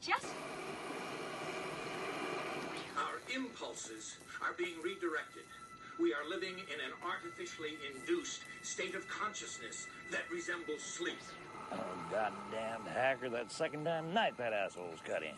Just... Our impulses are being redirected. We are living in an artificially induced state of consciousness that resembles sleep. Oh, goddamn hacker, that second time night that asshole's cut in.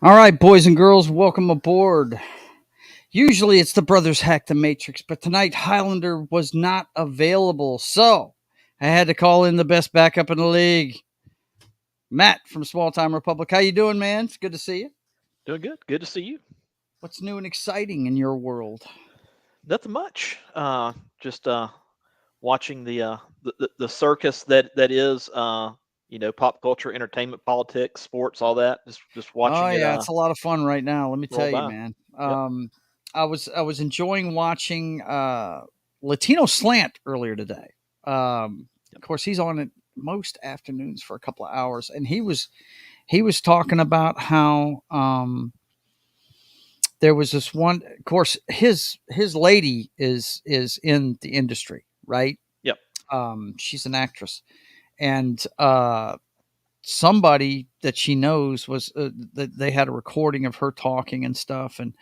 All right, boys and girls, welcome aboard. Usually it's the brothers hack the Matrix, but tonight Highlander was not available, so I had to call in the best backup in the league. Matt from Small Time Republic. How you doing, man? It's good to see you. Doing good. Good to see you. What's new and exciting in your world? Nothing much. Just watching the circus that is pop culture, entertainment, politics, sports, all that. Just watching Oh it. yeah, it's a lot of fun right now. Let me tell you, by. man. Yep. I was enjoying watching Latino Slant earlier today. Of course, he's on it most afternoons for a couple of hours, and he was talking about how there was this one. Of course, his lady is in the industry, right? Yep. She's an actress, and somebody that she knows was that they had a recording of her talking and stuff, and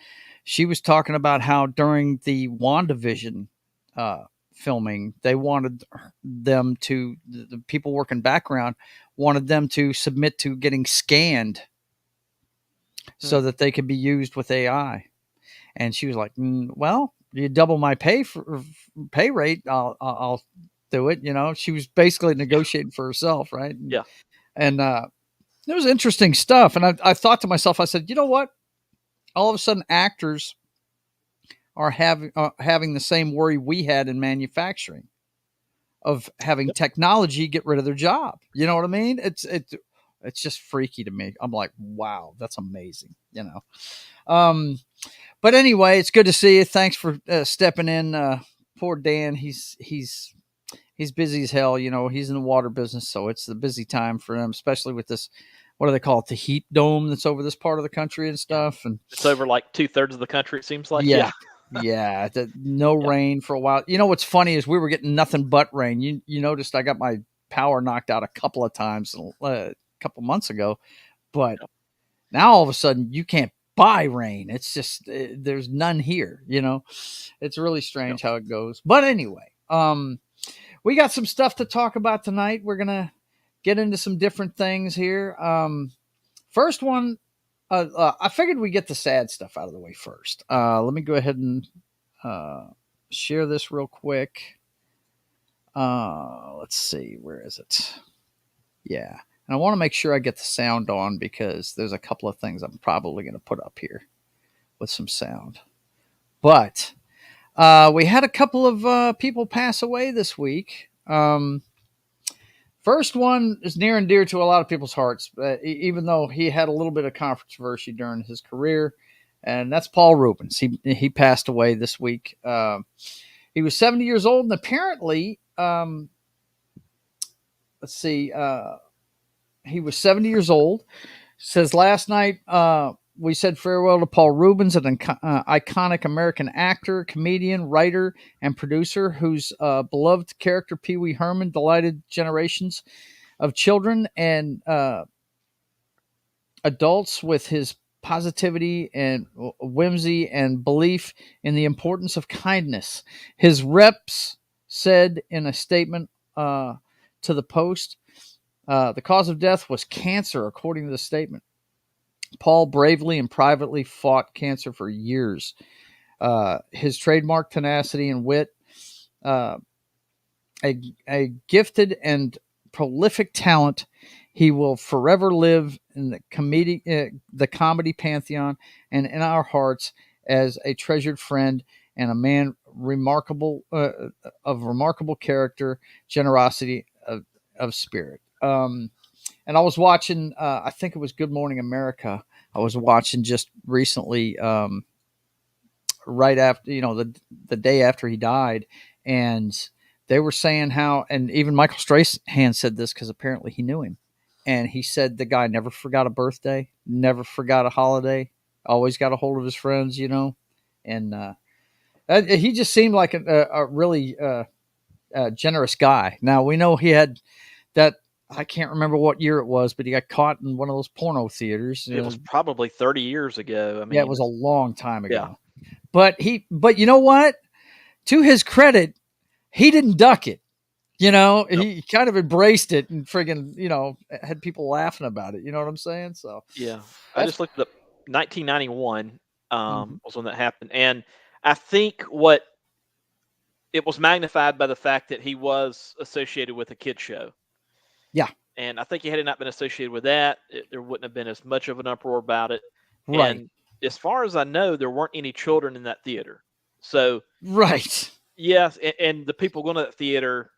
she was talking about how during the WandaVision filming, they wanted them to, the people working background wanted them to submit to getting scanned so that they could be used with AI. And she was like, well, you double my pay rate, I'll do it. You know, she was basically negotiating for herself. Right. Yeah. And it was interesting stuff. And I thought to myself, I said, you know what? All of a sudden actors are having the same worry we had in manufacturing of having technology get rid of their job. You know what I mean? It's just freaky to me. I'm like, wow, that's amazing. You know? But anyway, it's good to see you. Thanks for stepping in. Poor Dan. He's busy as hell. You know, he's in the water business, so it's the busy time for him, especially with this, what do they call it? The heat dome that's over this part of the country and stuff. And it's over like 2/3 of the country, it seems like. Yeah. No rain for a while. You know, what's funny is we were getting nothing but rain. You noticed I got my power knocked out a couple of times a couple months ago, but now all of a sudden you can't buy rain. It's just, there's none here. You know, it's really strange how it goes. But anyway, we got some stuff to talk about tonight. We're going to get into some different things here. First one, I figured we get the sad stuff out of the way first. Let me go ahead and share this real quick. Let's see. Where is it? Yeah. And I want to make sure I get the sound on because there's a couple of things I'm probably going to put up here with some sound. But we had a couple of people pass away this week. First one is near and dear to a lot of people's hearts, even though he had a little bit of controversy during his career, and that's Paul Reubens. He passed away this week. He was 70 years old, and apparently, let's see, he was 70 years old. Says last night, we said farewell to Paul Reubens, an iconic American actor, comedian, writer, and producer whose beloved character Pee Wee Herman delighted generations of children and adults with his positivity and whimsy and belief in the importance of kindness. His reps said in a statement to the Post, the cause of death was cancer, according to the statement. Paul bravely and privately fought cancer for years. His trademark tenacity and wit, a gifted and prolific talent, he will forever live in the comedy pantheon and in our hearts as a treasured friend and a man of remarkable character, generosity of spirit. And I was watching, I think it was Good Morning America. I was watching just recently, right after, the day after he died, and they were saying how, and even Michael Strahan said this because apparently he knew him, and he said the guy never forgot a birthday, never forgot a holiday, always got a hold of his friends, and he just seemed like a really generous guy. Now we know he had that. I can't remember what year it was, but he got caught in one of those porno theaters. It was probably 30 years ago. I mean, yeah, it was a long time ago. Yeah. But you know what? To his credit, he didn't duck it. Nope. He kind of embraced it and friggin', had people laughing about it. You know what I'm saying? So yeah, I just looked up 1991 was when that happened, and I think it was magnified by the fact that he was associated with a kid show. Yeah. And I think had it not been associated with that, there wouldn't have been as much of an uproar about it. Right. And as far as I know, there weren't any children in that theater. So right. Yes, and the people going to that theater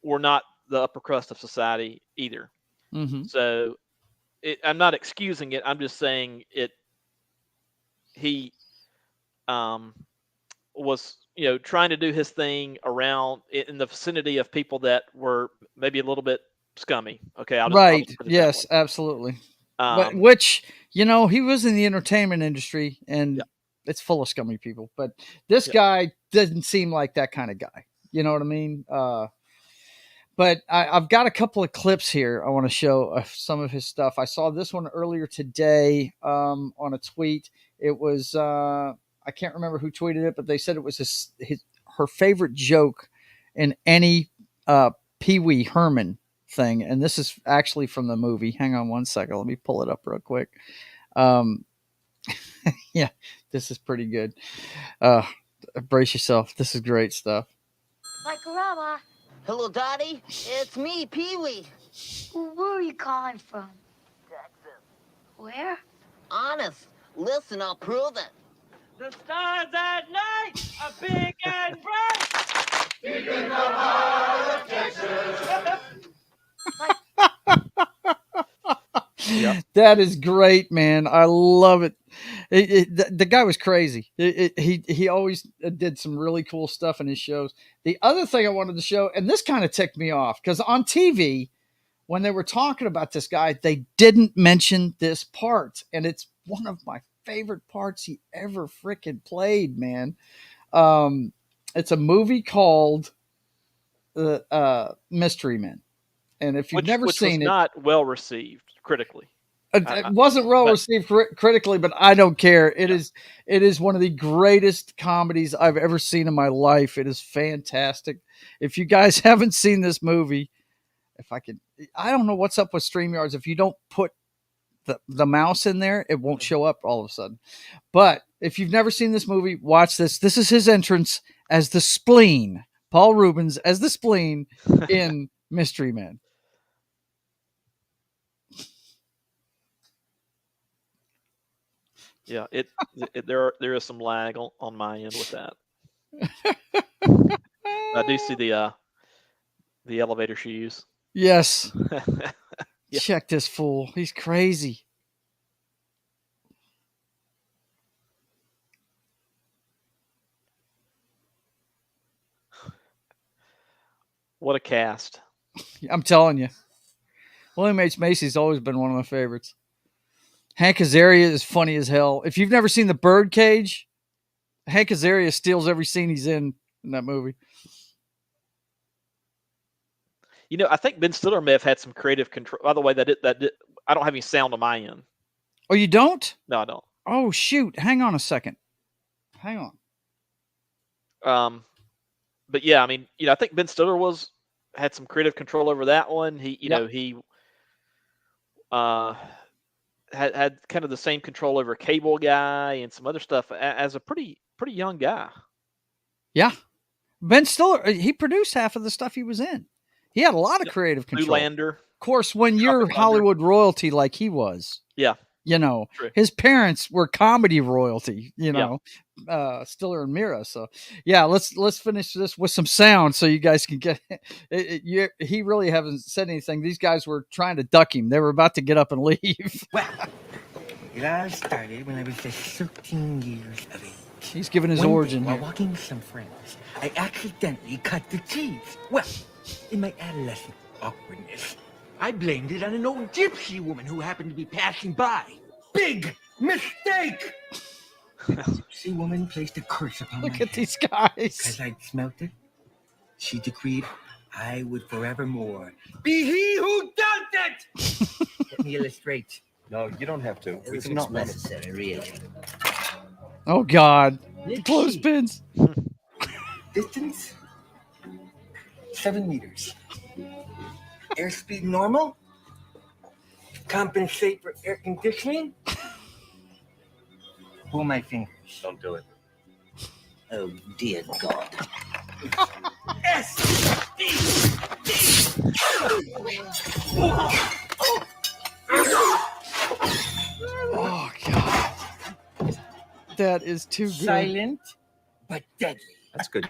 were not the upper crust of society either. Mm-hmm. So I'm not excusing it. I'm just saying he was trying to do his thing around in the vicinity of people that were maybe a little bit scummy. Okay, I'll just put it yes, that way. absolutely. But which he was in the entertainment industry, and it's full of scummy people. But this guy doesn't seem like that kind of guy. You know what I mean? But I've got a couple of clips here. I want to show some of his stuff. I saw this one earlier today on a tweet. It was I can't remember who tweeted it, but they said it was her favorite joke in any Pee Wee Herman thing. And this is actually from the movie. Hang on one second. Let me pull it up real quick. Yeah, this is pretty good. Brace yourself. This is great stuff. Like Grandma. Hello, Daddy. It's me, Pee-wee. Where are you calling from? Texas. Where? Honest. Listen, I'll prove it. The stars at night are big and bright. Deep in the heart of Texas. Yep. That is great, man. I love it. The guy was crazy. He always did some really cool stuff in his shows. The other thing I wanted to show, and this kind of ticked me off, because on TV, when they were talking about this guy, they didn't mention this part. And it's one of my favorite parts he ever freaking played, man. It's a movie called Mystery Men. And if you've never seen it, not well received critically. It wasn't well received critically, but I don't care. It is one of the greatest comedies I've ever seen in my life. It is fantastic. If you guys haven't seen this movie, I don't know what's up with StreamYards. If you don't put the mouse in there, it won't show up all of a sudden. But if you've never seen this movie, watch this. This is his entrance as the spleen. Paul Reubens as the spleen in Mystery Men. Yeah, there is some lag on my end with that. I do see the elevator shoes. Yes. Yeah. Check this fool. He's crazy. What a cast. I'm telling you. William H. Macy's always been one of my favorites. Hank Azaria is funny as hell. If you've never seen The Birdcage, Hank Azaria steals every scene he's in that movie. I think Ben Stiller may have had some creative control. By the way, I don't have any sound on my end. Oh, you don't? No, I don't. Oh, shoot. Hang on a second. Hang on. but yeah, I mean, I think Ben Stiller had some creative control over that one. He uh, had kind of the same control over Cable Guy and some other stuff as a pretty young guy. Yeah. Ben Stiller, he produced half of the stuff he was in. He had a lot of creative control. Zoolander. Of course, when you're Hollywood royalty like he was, Yeah, true. his parents were comedy royalty, Stiller and Mira. So yeah, let's finish this with some sound so you guys can get it. He really haven't said anything. These guys were trying to duck him. They were about to get up and leave. Well, it all started when I was just 13 years of age. He's giving his One origin day, while here. walking with some friends, I accidentally cut the cheese. Well, in my adolescent awkwardness, I blamed it on an old gypsy woman who happened to be passing by. Big mistake! The gypsy woman placed a curse upon Look my at head. these guys. As I'd smelt it, she decreed I would forevermore be he who does it! Let me illustrate. No, you don't have to. It was not necessary, really. Oh God! Let's Clothespins. Distance? 7 meters. Airspeed normal? Compensate for air conditioning? Pull my fingers. Don't do it. Oh, dear God. S! D! Oh God! That is too good. Silent, but deadly. That's good.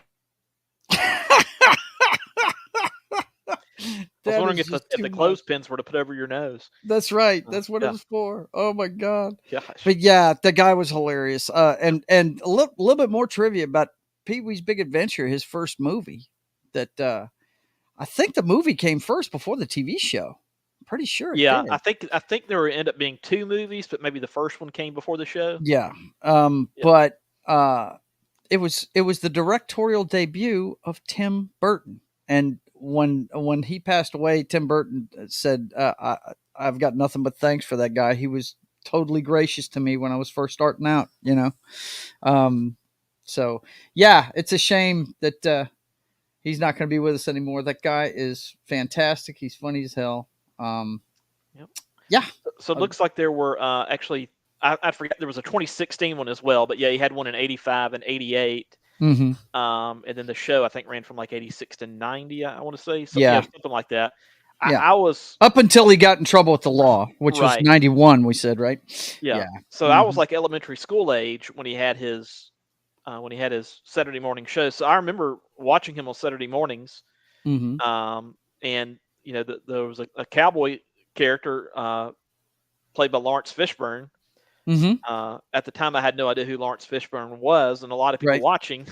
I was wondering if the clothespins were to put over your nose. That's right. That's what it was for. Oh my God. Gosh. But yeah, the guy was hilarious. And a little bit more trivia about Pee-wee's Big Adventure, his first movie. That I think the movie came first before the TV show. I'm pretty sure. Yeah, did. I think there end up being 2 movies, but maybe the first one came before the show. Yeah. But it was the directorial debut of Tim Burton. And when he passed away, Tim Burton said, I've got nothing but thanks for that guy. He was totally gracious to me when I was first starting out, So yeah, it's a shame that he's not going to be with us anymore. That guy is fantastic. He's funny as hell. Yeah. So it looks like there were actually, I forgot, there was a 2016 one as well, but yeah, he had one in 85 and 88. Mm-hmm. And then the show I think ran from like 86 to 90, I want to say. So, yeah, something like that. Yeah. I was up until he got in trouble with the law, which was 91. We said, right? Yeah. So I was like elementary school age when he had his Saturday morning show. So I remember watching him on Saturday mornings. Mm-hmm. And there was a cowboy character played by Lawrence Fishburne. Mm-hmm. At the time, I had no idea who Lawrence Fishburne was, and a lot of people watching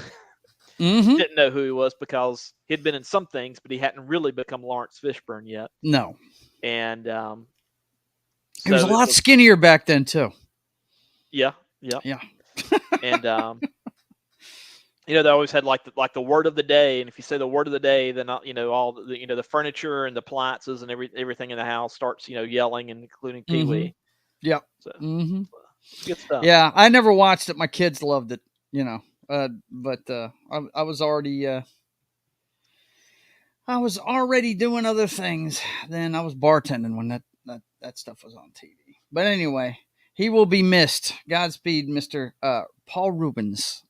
mm-hmm. didn't know who he was because he'd been in some things, but he hadn't really become Lawrence Fishburne yet. No. And he was a lot skinnier back then too. Yeah. And they always had like the word of the day, and if you say the word of the day, then all the the furniture and the appliances and everything in the house starts yelling, and including Pee-wee. Mm-hmm. Yep. So, mm-hmm. Good stuff. Yeah, I never watched it. My kids loved it, but I was already doing other things. Then I was bartending when that stuff was on TV. But anyway, he will be missed. Godspeed, Mr. Paul Reubens,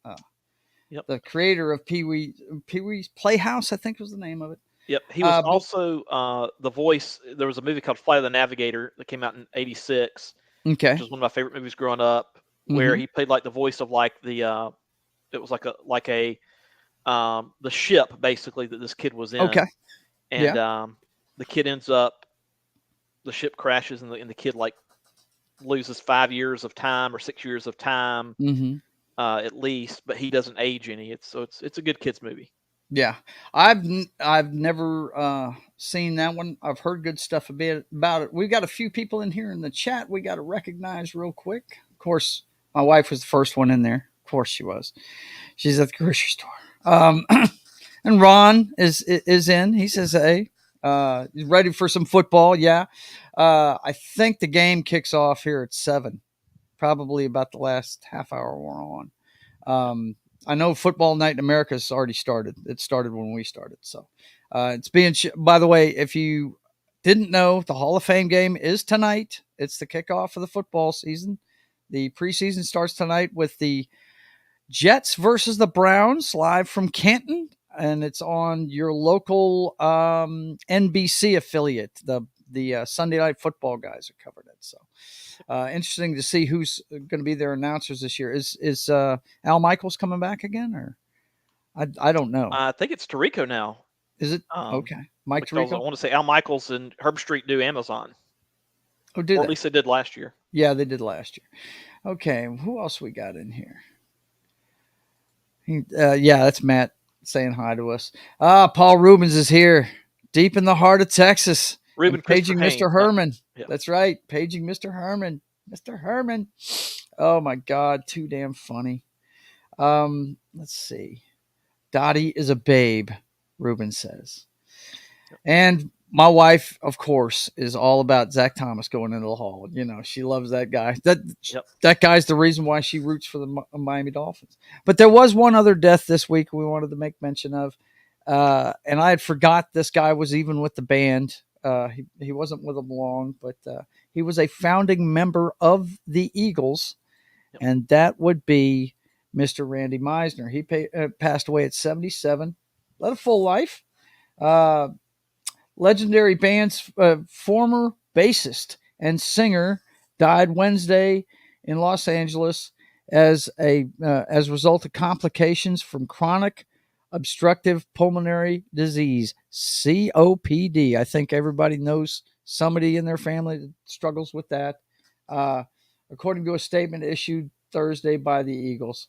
the creator of Pee-wee's Playhouse, I think was the name of it. Yep, he was also the voice. There was a movie called Flight of the Navigator that came out in '86. Okay, which was one of my favorite movies growing up, where he played like the voice of like the it was like a the ship basically that this kid was in. Okay, and the kid ends up, the ship crashes, and the kid like loses 5 years of time or 6 years of time at least, but he doesn't age any. It's a good kids movie. Yeah, I've never seen that one. I've heard good stuff about it. We've got a few people in here in the chat we got to recognize real quick. Of course, my wife was the first one in there. Of course she was. She's at the grocery store. And Ron is in. He says, hey, he's ready for some football. Yeah. I think the game kicks off here at 7, probably about the last half hour we're on. I know Football Night in America has already started. It started when we started. So it's being, by the way, if you didn't know, the Hall of Fame game is tonight. It's the kickoff of the football season. The preseason starts tonight with the Jets versus the Browns live from Canton, and it's on your local NBC affiliate. The Sunday Night Football guys are covered it. So interesting to see who's going to be their announcers this year. Is Al Michaels coming back again, or I don't know. I think it's Tirico now. Is it okay? Mike Tirico. I want to say Al Michaels and Herb Street do Amazon. Oh, did or they? At least they did last year. Yeah, they did last year. Okay, who else we got in here? Yeah, that's Matt saying hi to us. Paul Reubens is here, deep in the heart of Texas. Reuben paging Mr. Herman. Yeah. That's right, paging Mr. Herman. Mr. Herman. Oh my God, too damn funny. Let's see. Dottie is a babe, Reuben says. And my wife, of course, is all about Zach Thomas going into the Hall. You know, she loves that guy. That guy's the reason why she roots for the Miami Dolphins. But there was one other death this week we wanted to make mention of. And I had forgot this guy was even with the band. He wasn't with them long, but he was a founding member of the Eagles. Yep. And that would be Mr. Randy Meisner. He passed away at 77. Led a full life. Legendary band's former bassist and singer died Wednesday in Los Angeles as a result of complications from chronic obstructive pulmonary disease, COPD. I think everybody knows somebody in their family that struggles with that, according to a statement issued Thursday by the Eagles.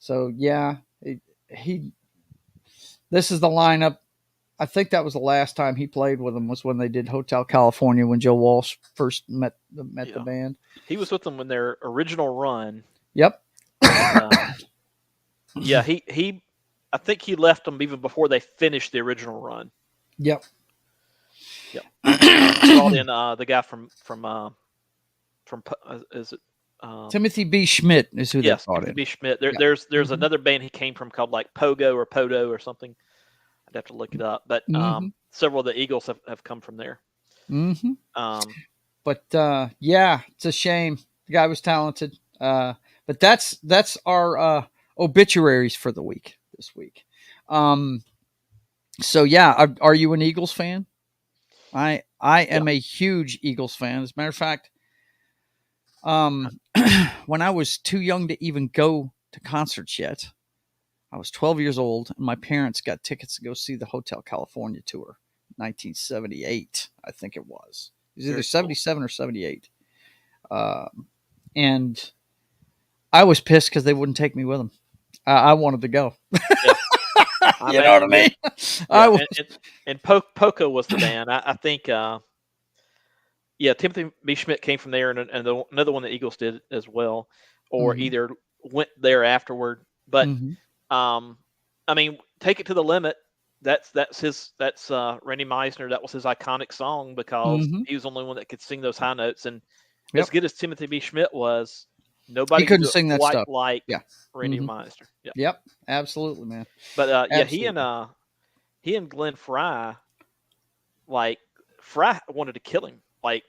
So yeah, this is the lineup. I think that was the last time he played with them was when they did Hotel California when Joe Walsh first met the band. He was with them when their original run. Yep. Yeah, he I think he left them even before they finished the original run. Yep. Brought in the guy from is it Timothy B. Schmidt is who they brought Timothy in. B. Schmidt. There's another band he came from called like Pogo or Podo or something. I'd have to look it up, but several of the Eagles have come from there. Mm-hmm. But yeah, it's a shame. The guy was talented. But that's our obituaries for the week this week. So yeah, are you an Eagles fan? I am a huge Eagles fan. As a matter of fact, when I was too young to even go to concerts yet, I was 12 years old, and my parents got tickets to go see the Hotel California tour, 1978, I think it was. It was either 77 or 78. And I was pissed because they wouldn't take me with them. I wanted to go. Yeah. You know what I mean? Yeah, and Poco was the band. I think, Timothy B. Schmidt came from there, and another one the Eagles did as well, or either went there afterward. But I mean, Take It to the Limit. That's Randy Meisner. That was his iconic song because he was the only one that could sing those high notes. And as good as Timothy B. Schmidt was, nobody couldn't sing that stuff like Randy Meisner. Yeah. Yep, absolutely, man. But absolutely. he and Glenn Fry, like Fry wanted to kill him. Like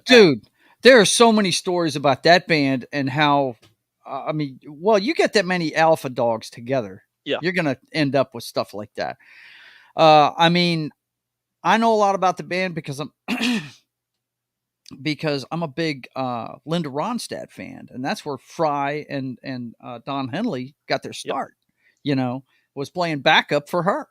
dude, there are so many stories about that band and how. I mean, well, you get that many alpha dogs together, you're going to end up with stuff like that. I mean, I know a lot about the band because I'm a big Linda Ronstadt fan, and that's where Fry and Don Henley got their start. You know, was playing backup for her,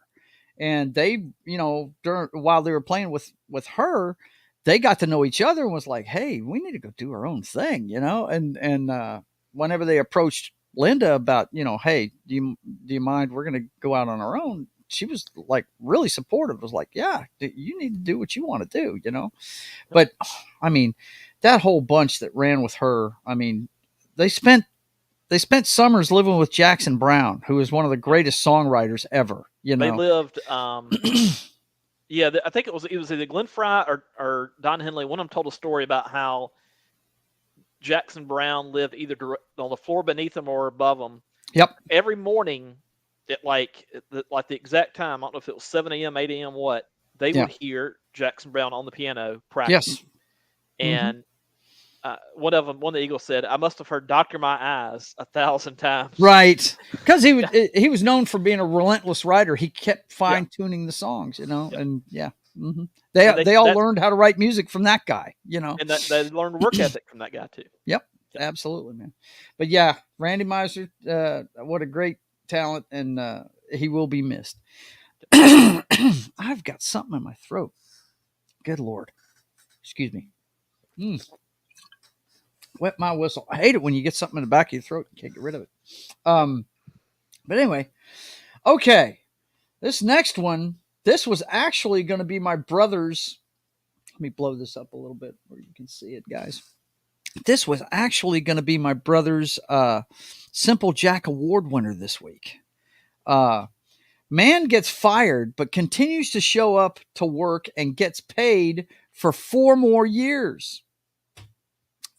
and they, while they were playing with her, they got to know each other and was like, hey, we need to go do our own thing, and whenever they approached Linda about, hey, do you mind? We're going to go out on our own. She was like really supportive. Was like, yeah, you need to do what you want to do, But I mean, that whole bunch that ran with her, I mean, they spent summers living with Jackson Browne, who is one of the greatest songwriters ever. They lived. I think it was either Glenn Fry or Don Henley. One of them told a story about how Jackson Browne lived either on the floor beneath him or above him. Yep. Every morning at like the exact time, I don't know if it was 7 a.m., 8 a.m., what, they Yeah. would hear Jackson Brown on the piano practice. Yes. And one of the Eagles said, I must have heard Dr. My Eyes 1,000 times. Right. Because he was known for being a relentless writer. He kept fine tuning the songs, and they all learned how to write music from that guy, And they learned work ethic from that guy too. Yep. Absolutely, man. But yeah, Randy Meisner, what a great talent, and he will be missed. I've got something in my throat. Good Lord. Excuse me. Wet my whistle. I hate it when you get something in the back of your throat and can't get rid of it. But anyway, okay. This next one, this was actually going to be my brother's. Let me blow this up a little bit where you can see it, guys. This was actually going to be my brother's Simple Jack Award winner this week. Man gets fired, but continues to show up to work and gets paid for 4 more years.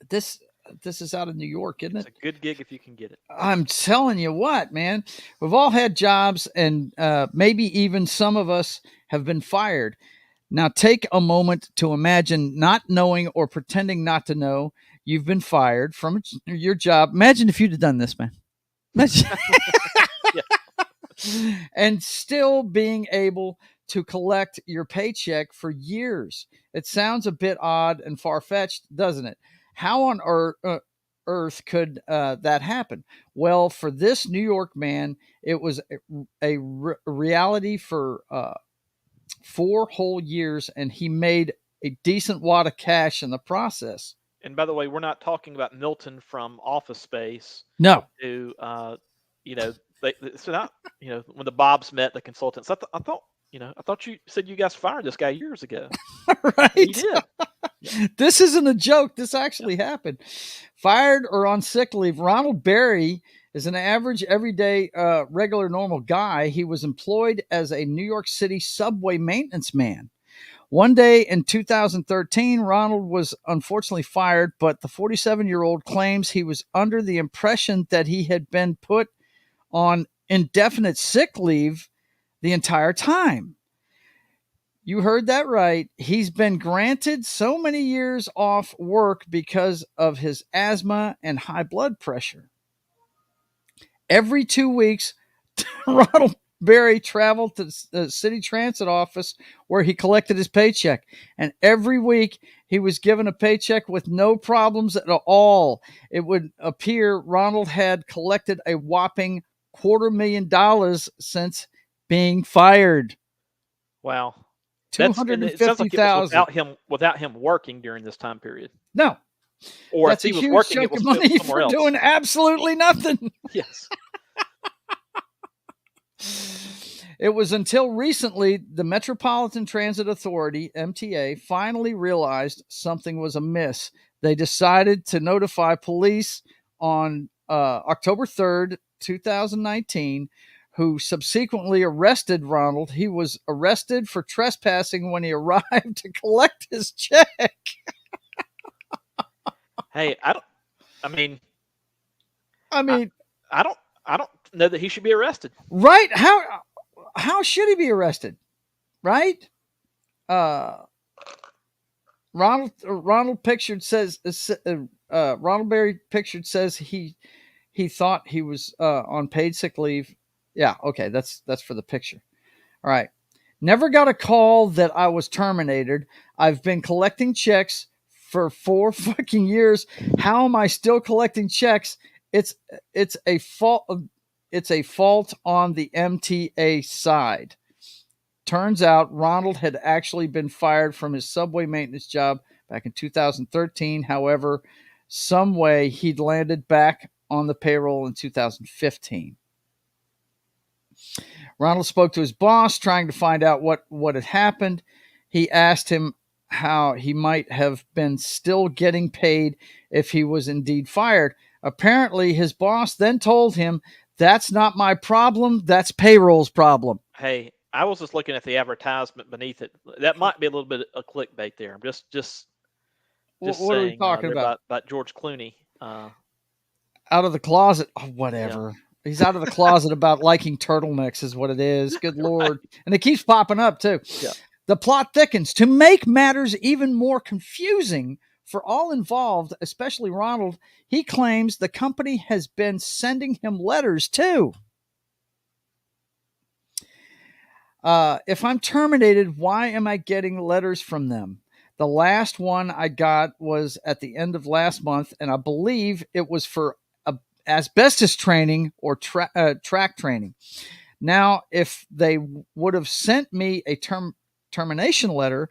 This is out of New York, isn't it? It's a good gig if you can get it. I'm telling you what, man. We've all had jobs, and maybe even some of us have been fired. Now take a moment to imagine not knowing or pretending not to know you've been fired from your job. Imagine if you'd have done this, man. And still being able to collect your paycheck for years. It sounds a bit odd and far-fetched, doesn't it? How on earth could that happen? Well, for this New York man, it was a reality for 4 whole years, and he made a decent wad of cash in the process. And by the way, we're not talking about Milton from Office Space. No. Who, so not, when the Bobs met the consultants, I thought you said you guys fired this guy years ago. Right. You did. This isn't a joke. This actually happened. Fired or on sick leave. Ronald Berry is an average, everyday, regular, normal guy. He was employed as a New York City subway maintenance man. One day in 2013, Ronald was unfortunately fired, but the 47-year-old claims he was under the impression that he had been put on indefinite sick leave the entire time. You heard that right. He's been granted so many years off work because of his asthma and high blood pressure. Every 2 weeks, Ronald Berry traveled to the city transit office where he collected his paycheck. And every week he was given a paycheck with no problems at all. It would appear Ronald had collected a whopping $250,000 since being fired. Wow. $250,000 without him working during this time period. No. Or that's if he a was huge working, chunk it was of money somewhere for else. doing absolutely nothing. Yes. It was until recently the Metropolitan Transit Authority, MTA, finally realized something was amiss. They decided to notify police on October 3rd, 2019, who subsequently arrested Ronald. He was arrested for trespassing when he arrived to collect his check. Hey, I don't know that he should be arrested. Right? How should he be arrested? Right? Ronald pictured says Ronald Berry pictured says he thought he was on paid sick leave. Yeah, okay, that's for the picture. All right. Never got a call that I was terminated. I've been collecting checks for 4 fucking years. How am I still collecting checks? It's a fault. It's a fault on the MTA side. Turns out Ronald had actually been fired from his subway maintenance job back in 2013. However, some way he'd landed back on the payroll in 2015. Ronald spoke to his boss, trying to find out what had happened. He asked him how he might have been still getting paid if he was indeed fired. Apparently, his boss then told him, "That's not my problem. That's payroll's problem." Hey, I was just looking at the advertisement beneath it. That might be a little bit of clickbait there. I'm just what saying, are we talking about? About George Clooney. Out of the closet. Oh, whatever. He's out of the closet about liking turtlenecks is what it is. Good Lord. And it keeps popping up too. Yeah. The plot thickens. To make matters even more confusing for all involved, especially Ronald, he claims the company has been sending him letters too. If I'm terminated, why am I getting letters from them? The last one I got was at the end of last month, and I believe it was for asbestos training or track training. Now, if they would have sent me a termination letter,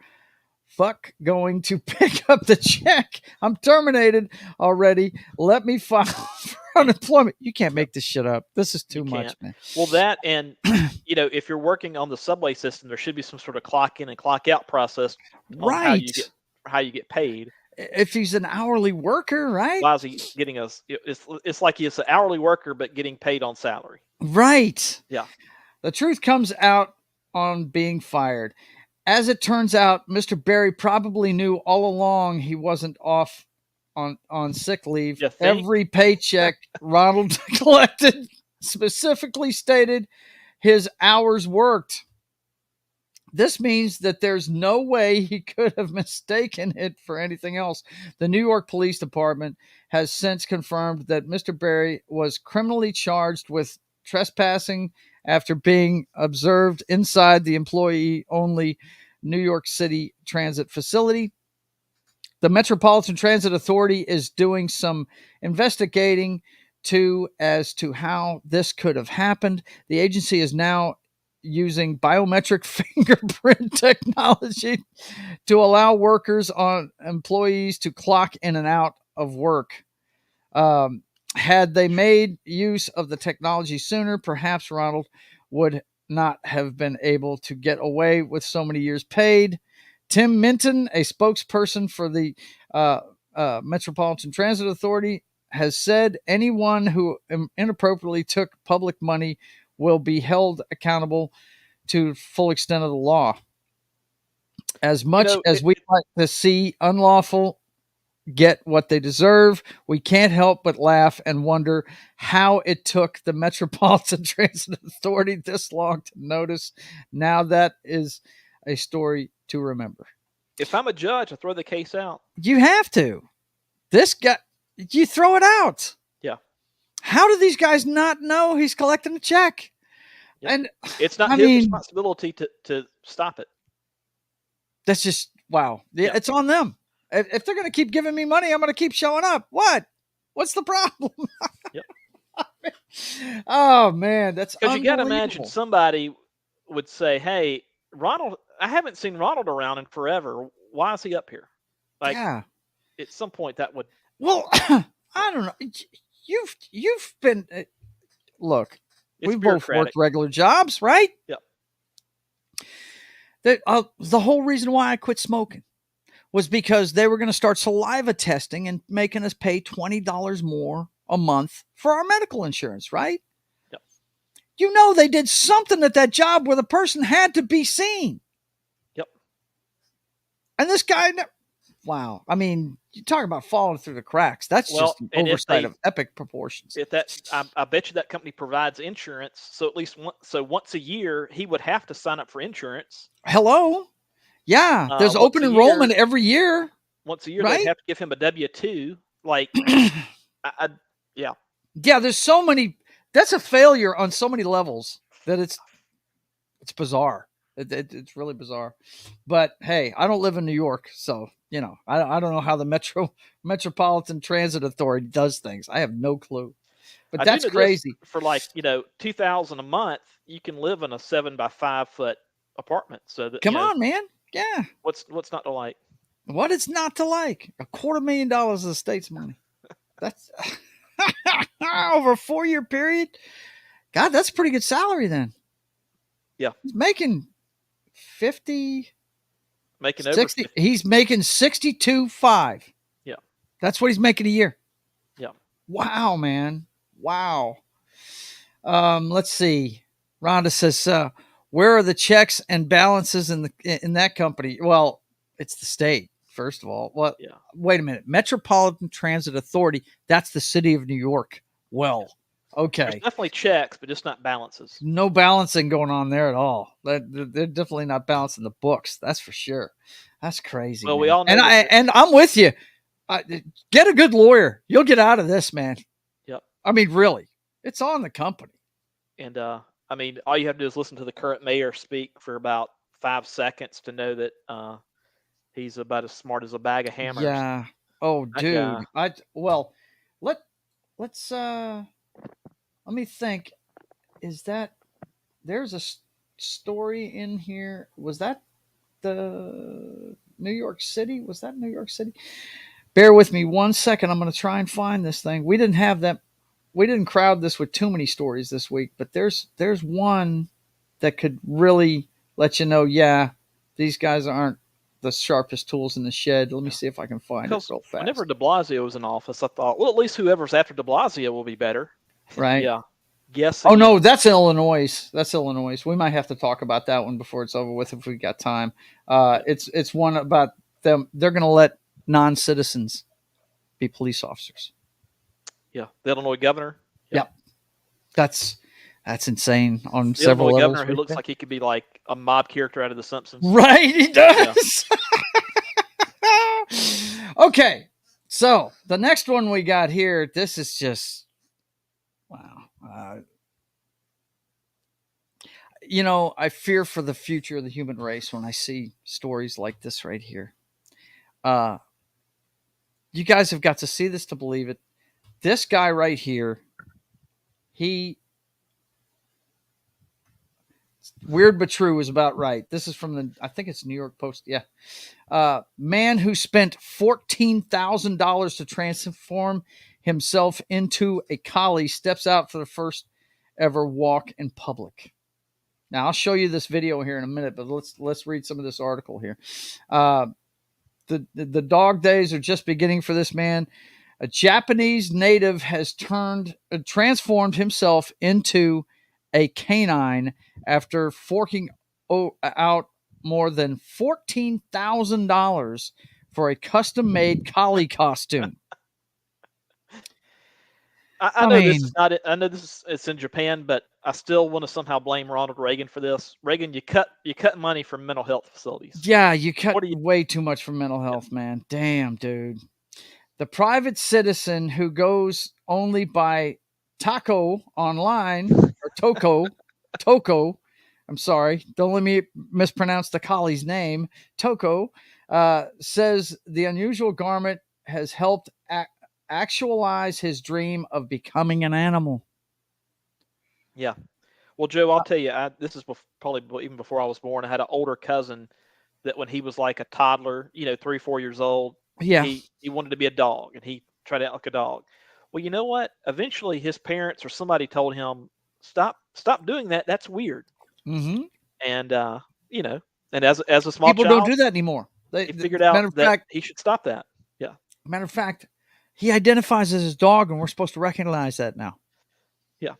fuck going to pick up the check. I'm terminated already. Let me file for unemployment. You can't make this shit up. This is too much, man. Well, that and, if you're working on the subway system, there should be some sort of clock in and clock out process on how you get paid. If he's an hourly worker, right? Why is he getting it's like he's an hourly worker, but getting paid on salary. Right. Yeah. The truth comes out on being fired. As it turns out, Mr. Berry probably knew all along he wasn't off on sick leave. Every paycheck Ronald collected specifically stated his hours worked. This means that there's no way he could have mistaken it for anything else. The New York Police Department has since confirmed that Mr. Berry was criminally charged with trespassing after being observed inside the employee-only New York City transit facility. The Metropolitan Transit Authority is doing some investigating as to how this could have happened. The agency is now using biometric fingerprint technology to allow employees to clock in and out of work. Had they made use of the technology sooner, perhaps Ronald would not have been able to get away with so many years paid. Tim Minton, a spokesperson for the Metropolitan Transit Authority, has said anyone who inappropriately took public money will be held accountable to the full extent of the law. As much as we like to see unlawful get what they deserve, we can't help but laugh and wonder how it took the Metropolitan Transit Authority this long to notice. Now that is a story to remember. If I'm a judge, I throw the case out. You have to. This guy, you throw it out. Yeah. How do these guys not know he's collecting a check? Yep. And it's not his responsibility to stop it. That's just, wow. Yeah. It's on them. If they're going to keep giving me money, I'm going to keep showing up. What's the problem? Yep. Oh, man. That's because you got to imagine somebody would say, hey, Ronald, I haven't seen Ronald around in forever. Why is he up here? Like, at some point that would. Well, I don't know. You've been, look, we both worked regular jobs, right? Yep. The whole reason why I quit smoking was because they were going to start saliva testing and making us pay $20 more a month for our medical insurance, right? Yep. They did something at that job where the person had to be seen. Yep. And this guy, wow. I mean, you talk about falling through the cracks. That's just an oversight of epic proportions. I bet you that company provides insurance. So at least once a year, he would have to sign up for insurance. Hello. Yeah, there's open enrollment every year. Once a year, right? They have to give him a W-2. Like, yeah. Yeah, there's so many. That's a failure on so many levels that it's bizarre. It's really bizarre. But hey, I don't live in New York, so I don't know how the Metropolitan Transit Authority does things. I have no clue. But that's crazy. For $2,000 a month, you can live in a 7 by 5 foot apartment. So that, come on, man. Yeah. What's not to like? What is not to like? $250,000 of the state's money. That's over a 4-year period. God, that's a pretty good salary then. Yeah. He's making 50. Making 60. Over 50. He's making 62.5. Yeah. That's what he's making a year. Yeah. Wow, man. Wow. Let's see. Rhonda says, where are the checks and balances in that company? Well, it's the state, first of all. Well, yeah. Wait a minute. Metropolitan Transit Authority, that's the city of New York. Well, There's Okay. definitely checks, but just not balances. No balancing going on there at all. They're definitely not balancing the books. That's for sure. That's crazy. Well, man. we all know and that and I'm with you. Get a good lawyer. You'll get out of this, man. Yep. I mean, really, it's on the company. And I mean, all you have to do is listen to the current mayor speak for about 5 seconds to know that he's about as smart as a bag of hammers. Yeah. Oh, That dude. guy. Let's let me think. Is that there's a story in here? Was that the New York City? Was that New York City? Bear with me 1 second. I'm going to try and find this thing. We didn't have that. We didn't crowd this with too many stories this week, but there's one that could really let you know. Yeah, these guys aren't the sharpest tools in the shed. Let me see if I can find it real fast. Whenever de Blasio was in office, I thought, well, at least whoever's after de Blasio will be better. Right. Yeah. Yes. Oh no, that's Illinois. That's Illinois. We might have to talk about that one before it's over with if we got time. It's one about them. They're going to let non-citizens be police officers. Yeah, the Illinois governor. Yep. That's insane on the several Illinois levels. governor who looks like he could be like a mob character out of The Simpsons. Right, he does. Yeah. Okay, so the next one we got here. This is just wow. I fear for the future of the human race when I see stories like this right here. You guys have got to see this to believe it. This guy right here, weird but true is about right. This is from I think it's New York Post. Yeah. Man who spent $14,000 to transform himself into a collie steps out for the first ever walk in public. Now I'll show you this video here in a minute, but let's read some of this article here. The dog days are just beginning for this man. A Japanese native has transformed himself into a canine after forking out more than $14,000 for a custom-made collie costume. I know this is not it. I know it's in Japan, but I still want to somehow blame Ronald Reagan for this. Reagan, you cut money from mental health facilities. Yeah, you cut way too much from mental health, man. Damn, dude. The private citizen who goes only by Taco online, or Toko, I'm sorry, don't let me mispronounce the collie's name, Toko, says the unusual garment has helped actualize his dream of becoming an animal. Yeah. Well, Joe, I'll tell you, this is probably even before I was born. I had an older cousin that when he was like a toddler, 3, 4 years old, yeah, he wanted to be a dog, and he tried out like a dog. Well, you know what? Eventually, his parents or somebody told him, "Stop doing that. That's weird." Mm-hmm. And and as a small people child, don't do that anymore. He figured out that he should stop that. Yeah. Matter of fact, he identifies as his dog, and we're supposed to recognize that now. Yeah.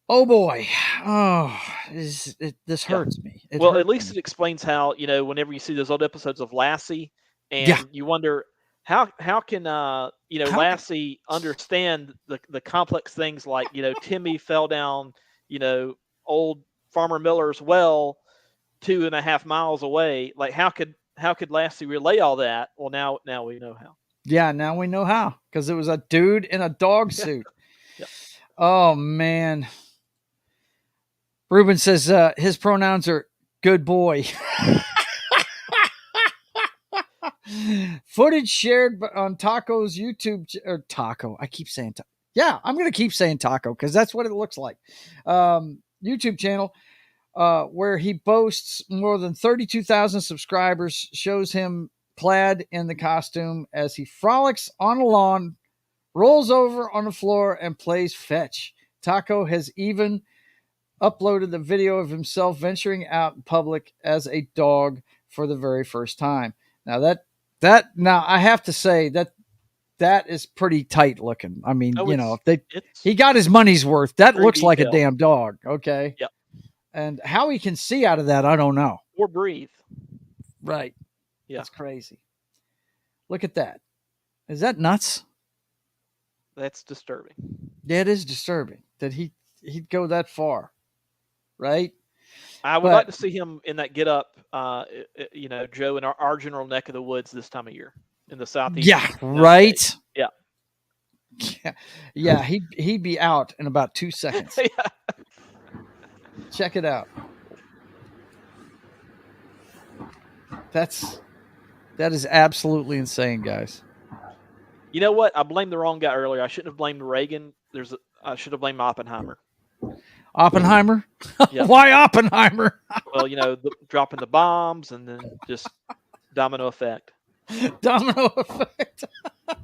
Oh boy. Oh, this hurts me. Well, at least it explains how, whenever you see those old episodes of Lassie, and you wonder how can Lassie understand the complex things like, Timmy fell down, old Farmer Miller's well 2.5 miles away. Like how could Lassie relay all that? Well, now we know how. Yeah, now we know how, because it was a dude in a dog suit. Yeah. Oh man. Ruben says his pronouns are good boy. Footage shared on Taco's YouTube or Taco. I keep saying Taco. Yeah, I'm going to keep saying Taco because that's what it looks like. YouTube channel where he boasts more than 32,000 subscribers shows him clad in the costume as he frolics on a lawn, rolls over on the floor, and plays fetch. Taco has even uploaded the video of himself venturing out in public as a dog for the very first time. Now now I have to say that is pretty tight looking. I mean, he got his money's worth. That looks like a damn dog. Okay. Yep. And how he can see out of that, I don't know. Or breathe. Right. Yeah. That's crazy. Look at that. Is that nuts? That's disturbing. That is disturbing that he'd go that far, right? I would But- like to see him in that get up, Joe, in our general neck of the woods this time of year in the southeast. Yeah, right. Yeah. Yeah, he'd be out in about 2 seconds. Yeah. Check it out. That is absolutely insane, guys. You know what? I blamed the wrong guy earlier. I shouldn't have blamed Reagan. I should have blamed Oppenheimer. Oppenheimer? Yep. Why Oppenheimer? Well, dropping the bombs and then just domino effect. Domino effect.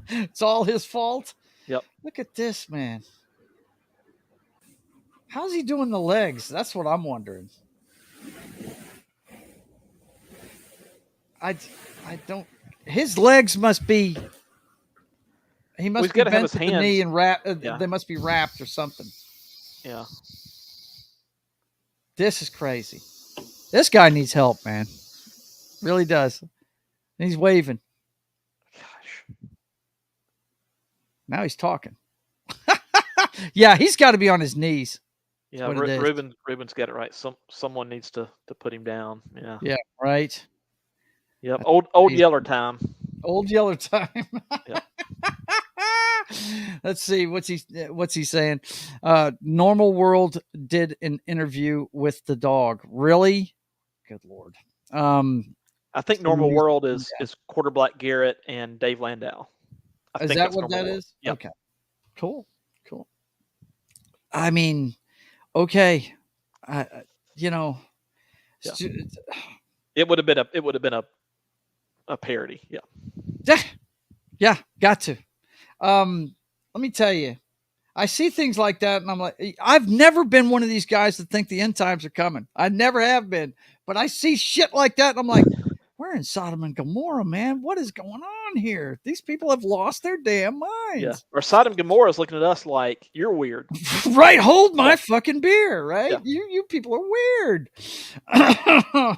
It's all his fault. Yep. Look at this, man. How's he doing the legs? That's what I'm wondering. I don't. His legs must be. He must be bent to the knee and wrapped. They must be wrapped or something. Yeah. This is crazy. This guy needs help, man. Really does. He's waving. Gosh. Now he's talking. Yeah, he's got to be on his knees. Yeah, Reubens got it right. Someone needs to put him down. Yeah. Yeah. Right. Yep. Old Yeller time. Old Yeller time. Yep. Let's see what's he saying. Normal World did an interview with the dog. Really? Good Lord. I think Normal World is Quarterback Garrett and Dave Landau. Is that what that is? Yep. Okay. Cool. I mean, okay. Yeah. It would have been a parody. Yeah. Yeah, got to. Let me tell you, I see things like that and I'm like, I've never been one of these guys that think the end times are coming. I never have been, but I see shit like that and I'm like, we're in Sodom and Gomorrah, man. What is going on here? These people have lost their damn minds. Yeah. Or Sodom and Gomorrah is looking at us like, you're weird. Right. Hold my fucking beer. Right. Yeah. You people are weird.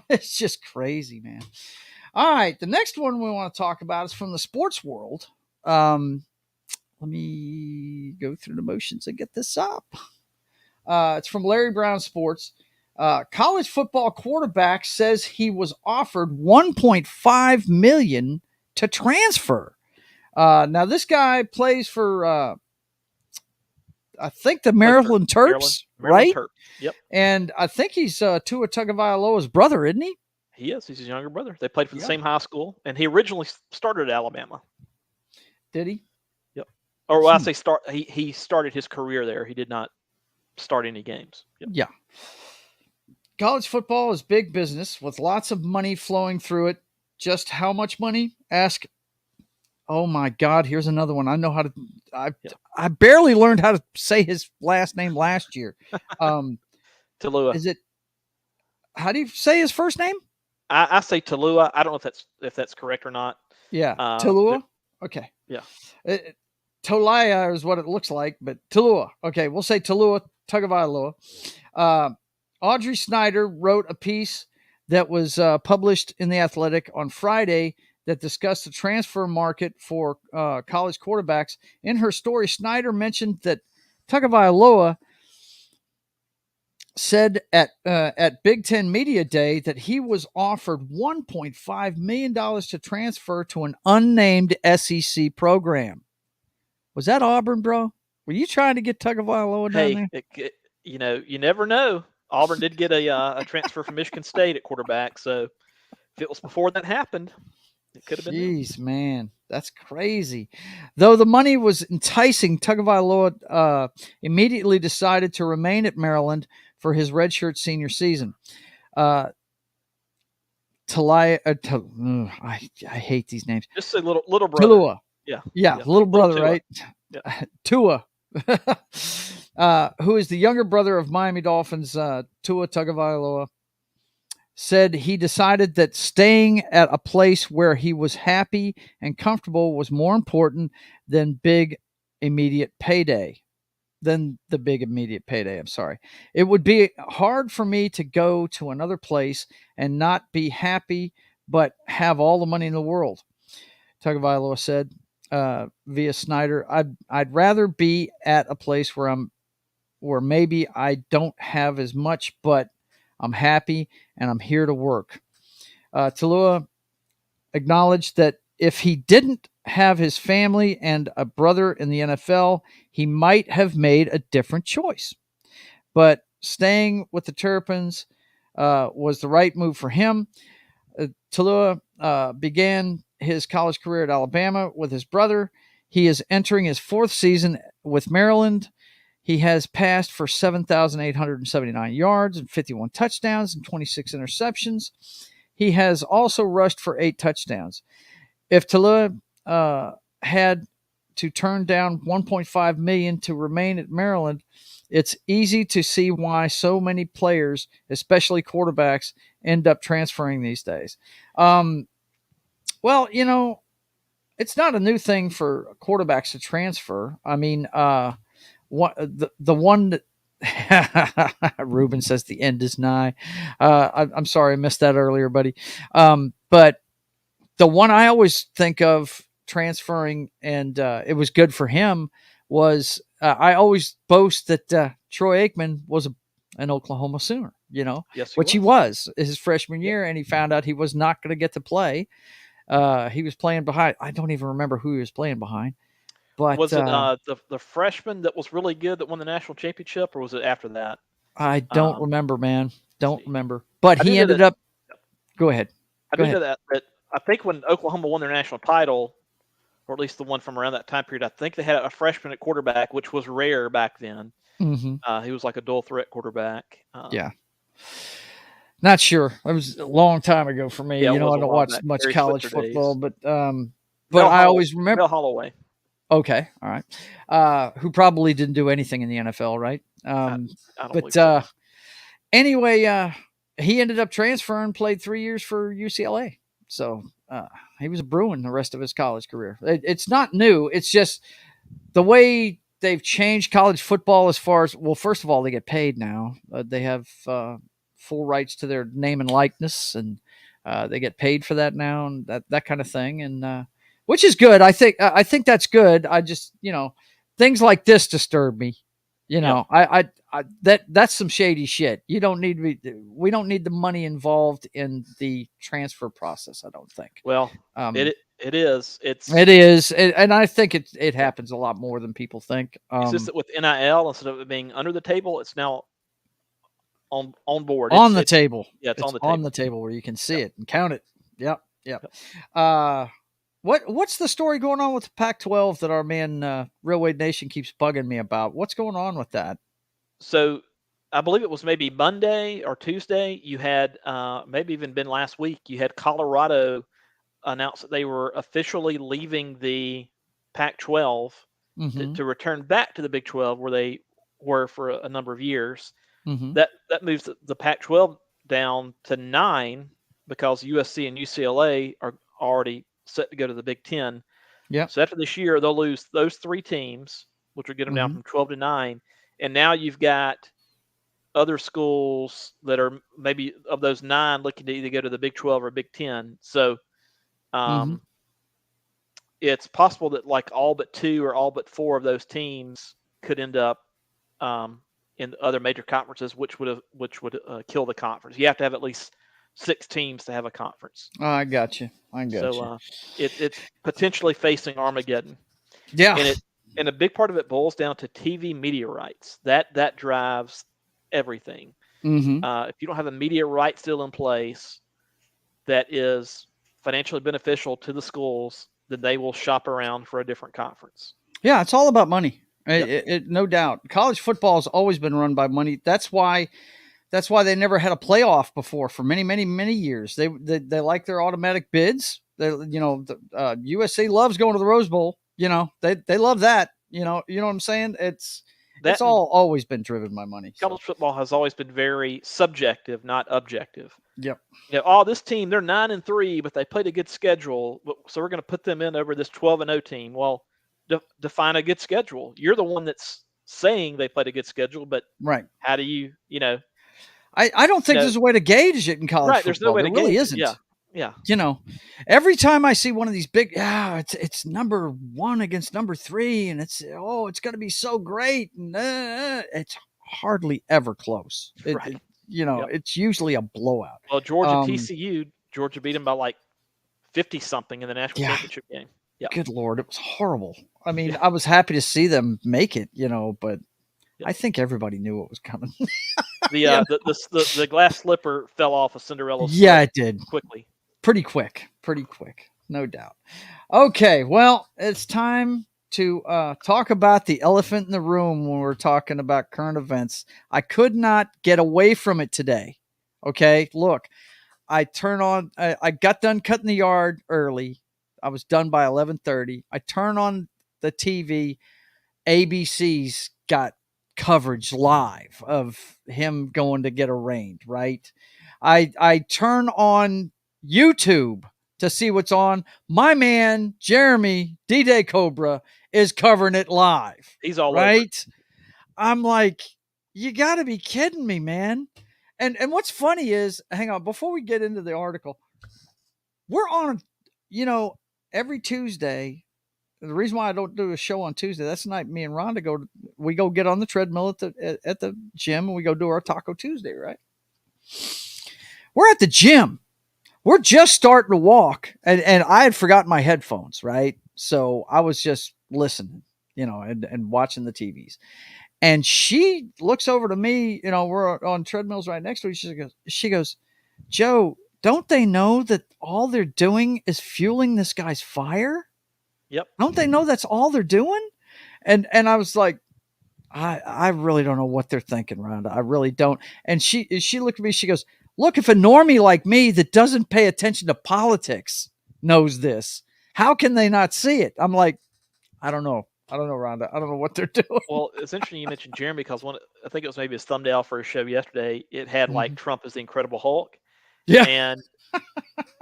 It's just crazy, man. All right. The next one we want to talk about is from the sports world. Let me go through the motions and get this up. It's from Larry Brown Sports. College football quarterback says he was offered $1.5 million to transfer. Now this guy plays for, I think the Maryland Terps, right? Terps. Yep. And I think he's Tua Tagovailoa's brother, isn't he? He is. He's his younger brother. They played for the same high school, and he originally started at Alabama. Did he? Yep. Or well, I say start. He started his career there. He did not start any games. Yep. Yeah. College football is big business with lots of money flowing through it. Just how much money? Ask. Oh my God! Here's another one. I know how to. I barely learned how to say his last name last year. Talua. Is it? How do you say his first name? I say Talua. I don't know if that's correct or not. Yeah, Talua. Okay. Yeah. Tolaya is what it looks like, but Talua. Okay, we'll say Talua Tagovailoa. Audrey Snyder wrote a piece that was published in The Athletic on Friday that discussed the transfer market for college quarterbacks. In her story, Snyder mentioned that Tagovailoa said at Big Ten Media Day that he was offered $1.5 million to transfer to an unnamed SEC program. Was that Auburn, bro? Were you trying to get Tagovailoa down there? You never know. Auburn did get a transfer from Michigan State at quarterback, so if it was before that happened, it could have been. Jeez, man, that's crazy. Though the money was enticing, Tagovailoa immediately decided to remain at Maryland for his redshirt senior season. I hate these names. Just say little brother. Talua. Yeah, little brother, Tua. right? Yeah. Tua, who is the younger brother of Miami Dolphins, Tua Tagovailoa, said he decided that staying at a place where he was happy and comfortable was more important than the big immediate payday. I'm sorry. It would be hard for me to go to another place and not be happy, but have all the money in the world, Tagovailoa said. via Snyder. I'd rather be at a place where maybe I don't have as much, but I'm happy and I'm here to work. Talua acknowledged that if he didn't have his family and a brother in the NFL, he might have made a different choice. But staying with the Terrapins was the right move for him. Talua began his college career at Alabama with his brother. He is entering his 4th season with Maryland. He has passed for 7,879 yards and 51 touchdowns and 26 interceptions. He has also rushed for 8 touchdowns. If Talua had to turn down $1.5 million to remain at Maryland, it's easy to see why so many players, especially quarterbacks, end up transferring these days. Well, it's not a new thing for quarterbacks to transfer. I mean, the one that Ruben says the end is nigh. I'm sorry I missed that earlier, buddy. But the one I always think of transferring, and it was good for him, was I always boast that Troy Aikman was an Oklahoma Sooner, Yes, which he was his freshman year, and he found out he was not going to get to play. He was playing behind. I don't even remember who he was playing behind. But was it the freshman that was really good that won the national championship, or was it after that? I don't remember, man. Don't remember. But he ended up. Go ahead. I do know that I think when Oklahoma won their national title, or at least the one from around that time period, I think they had a freshman at quarterback, which was rare back then. Mm-hmm. He was like a dual threat quarterback. Yeah. Not sure. It was a long time ago for me. Yeah, I don't watch much college football, but I always remember Mel Holloway. Okay, all right. Who probably didn't do anything in the NFL, right? I don't believe so. Anyway, he ended up transferring, played 3 years for UCLA. So he was a Bruin the rest of his college career. It's not new. It's just the way they've changed college football as far as, well, first of all, they get paid now. They have full rights to their name and likeness, and they get paid for that now, and that kind of thing. And which is good. I think that's good. I just, things like this disturb me. That's some shady shit. We don't need the money involved in the transfer process, I don't think. Well, it is. It is. And I think it happens a lot more than people think. It's just that with NIL, instead of it being under the table, it's now on board. On the table. Yeah, it's on the table where you can see it and count it. Yep. What's the story going on with the Pac-12 that our man Railway Nation keeps bugging me about? What's going on with that? So I believe it was maybe Monday or Tuesday. You had maybe even been last week. You had Colorado announce that they were officially leaving the Pac-12 to return back to the Big 12, where they were for a number of years. Mm-hmm. That moves the Pac-12 down to 9 because USC and UCLA are already set to go to the Big 10. Yeah. So after this year, they'll lose those 3 teams, which will get them down from 12 to 9. And now you've got other schools that are maybe of those 9 looking to either go to the Big 12 or Big 10. So it's possible that like all but 2 or all but 4 of those teams could end up in other major conferences, which would kill the conference. You have to have at least 6 teams to have a conference. Oh, I got you. So it's potentially facing Armageddon. Yeah. And a big part of it boils down to TV media rights. That drives everything. Mm-hmm. If you don't have a media right still in place that is financially beneficial to the schools, then they will shop around for a different conference. Yeah, it's all about money. Yep. No doubt. College football has always been run by money. That's why they never had a playoff before for many, many, many years. They like their automatic bids. USC loves going to the Rose Bowl. They love that. You know what I'm saying? It's always been driven by money. College football has always been very subjective, not objective. Yep. This team, they're 9-3, but they played a good schedule, so we're going to put them in over this 12-0 team. Well, define a good schedule. You're the one that's saying they played a good schedule, but right. How do you, I don't think there's a way to gauge it in college football. There's no way to really gauge isn't. it. Yeah. You know, every time I see one of these big, it's number 1 against number 3, and it's going to be so great, and it's hardly ever close. Right. Yep. It's usually a blowout. Well, Georgia TCU, Georgia beat them by like 50 something in the national Yeah. championship game. Yeah. Good Lord, it was horrible. I mean, I was happy to see them make it, but Yeah. I think everybody knew what was coming. The glass slipper fell off of Cinderella's Yeah, foot it did. quickly. Pretty quick, no doubt. Okay, well, it's time to talk about the elephant in the room when we're talking about current events. I could not get away from it today. Okay, look, I got done cutting the yard early. I was done by 11:30. I turn on the TV. ABC's got coverage live of him going to get arraigned, right? I turn on YouTube to see what's on. My man, Jeremy, D-Day Cobra, is covering it live. He's all right? over it. I'm like, you got to be kidding me, man. And what's funny is, hang on, before we get into the article, we're on, every Tuesday. The reason why I don't do a show on Tuesday, that's the night me and Rhonda go get on the treadmill at the gym, and we go do our Taco Tuesday, right? We're at the gym. We're just starting to walk, and I had forgotten my headphones, right? So I was just listening, and watching the TVs. And she looks over to me, we're on treadmills right next to each other. She goes, Joe, don't they know that all they're doing is fueling this guy's fire? Yep. Don't they know that's all they're doing? And I was like, I really don't know what they're thinking, Rhonda. I really don't. And she looked at me, she goes, look, if a normie like me that doesn't pay attention to politics knows this, how can they not see it? I'm like, I don't know, Rhonda. I don't know what they're doing. Well, it's interesting you mentioned Jeremy, because I think it was maybe his thumbnail for his show yesterday. It had like Trump as the Incredible Hulk. Yeah. And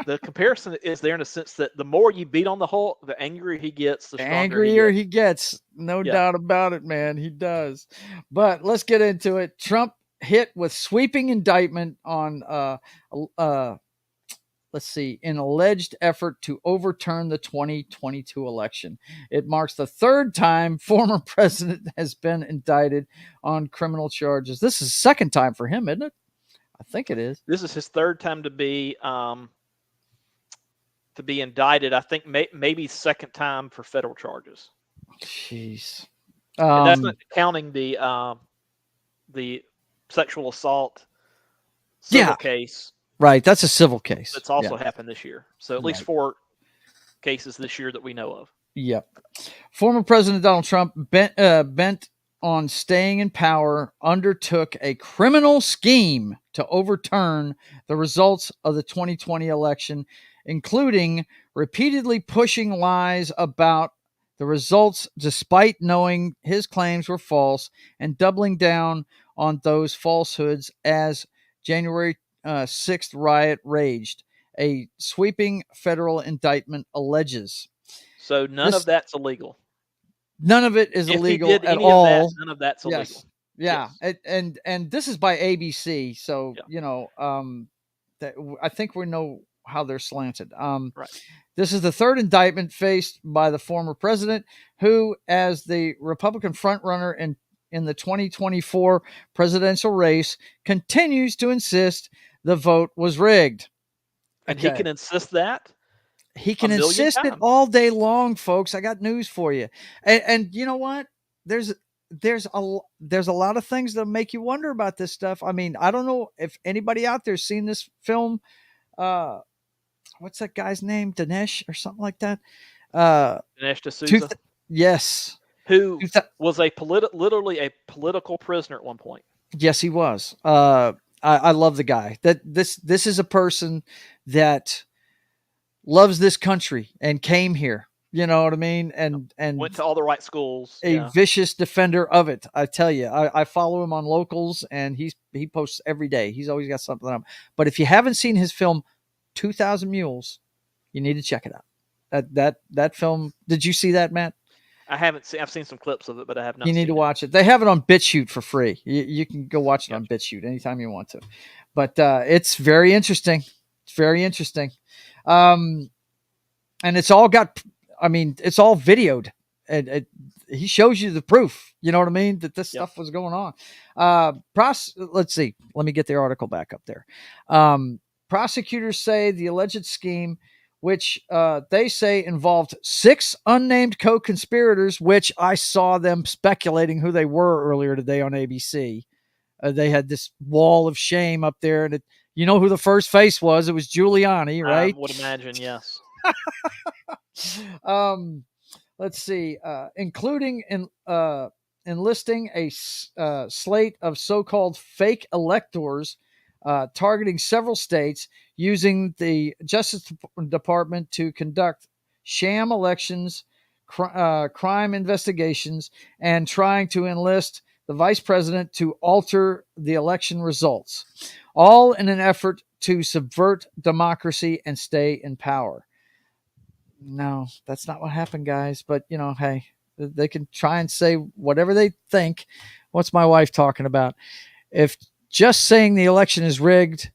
the comparison is there in the sense that the more you beat on the Hulk, the angrier he gets, the stronger he gets. No doubt about it, man. He does. But let's get into it. Trump hit with sweeping indictment on an alleged effort to overturn the 2022 election. It marks the third time former president has been indicted on criminal charges. This is the second time for him, isn't it? I think it is. This is his third time to be indicted. I think maybe second time for federal charges. Jeez. And that's not counting the sexual assault civil case. Right, that's a civil case. That's also happened this year. So at least 4 cases this year that we know of. Yep. Former President Donald Trump, bent on staying in power, undertook a criminal scheme to overturn the results of the 2020 election, including repeatedly pushing lies about the results despite knowing his claims were false, and doubling down on those falsehoods as January 6th riot raged. A sweeping federal indictment alleges. So none of that's illegal. None of it is illegal at all. None of that's illegal. Yes. Yeah. Yes. And this is by ABC. So, I think we know how they're slanted. Right. This is the third indictment faced by the former president, who, as the Republican frontrunner in the 2024 presidential race, continues to insist the vote was rigged. And he can insist that? He can insist it all day long, folks. I got news for you. And you know what? There's a lot of things that make you wonder about this stuff. I mean, I don't know if anybody out there's seen this film. What's that guy's name? Dinesh or something like that? Dinesh D'Souza. Yes. Who was literally a political prisoner at one point. Yes, he was. I love the guy. This is a person that loves this country and came here. You know what I mean? And went to all the right schools. A vicious defender of it. I tell you, I follow him on Locals, and he posts every day. He's always got something up. But if you haven't seen his film, 2,000 Mules, you need to check it out. That film. Did you see that, Matt? I haven't seen. I've seen some clips of it, but I have not. You need to watch it. They have it on BitChute for free. You can go watch it on BitChute anytime you want to. But it's very interesting. It's very interesting. And it's all it's all videoed. And he shows you the proof. You know what I mean? That this stuff was going on. Let's see. Let me get the article back up there. Prosecutors say the alleged scheme, which they say involved 6 unnamed co-conspirators, which I saw them speculating who they were earlier today on ABC. They had this wall of shame up there, and you know who the first face was? It was Giuliani, right? I would imagine, yes. Let's see, including enlisting a slate of so-called fake electors targeting several states, using the Justice Department to conduct sham elections, crime investigations, and trying to enlist the vice president to alter the election results, all in an effort to subvert democracy and stay in power. No, that's not what happened, guys. But, hey, they can try and say whatever they think. What's my wife talking about? If just saying the election is rigged,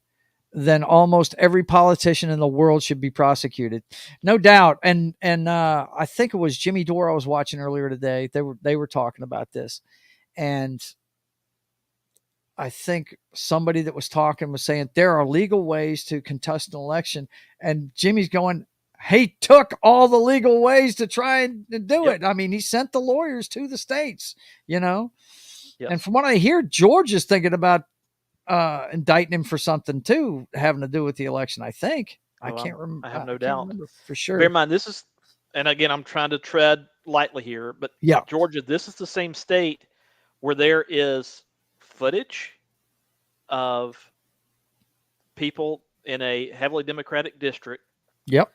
then almost every politician in the world should be prosecuted. No doubt. And I think it was Jimmy Dore I was watching earlier today. They were talking about this. And I think somebody that was talking was saying there are legal ways to contest an election. And Jimmy's going, he took all the legal ways to try and do it. I mean, he sent the lawyers to the states, Yep. And from what I hear, George is thinking about indicting him for something too, having to do with the election. I think. I can't remember. I have no doubt for sure. Bear in mind, this is, and again, I'm trying to tread lightly here, but Georgia, this is the same state where there is footage of people in a heavily Democratic district. Yep.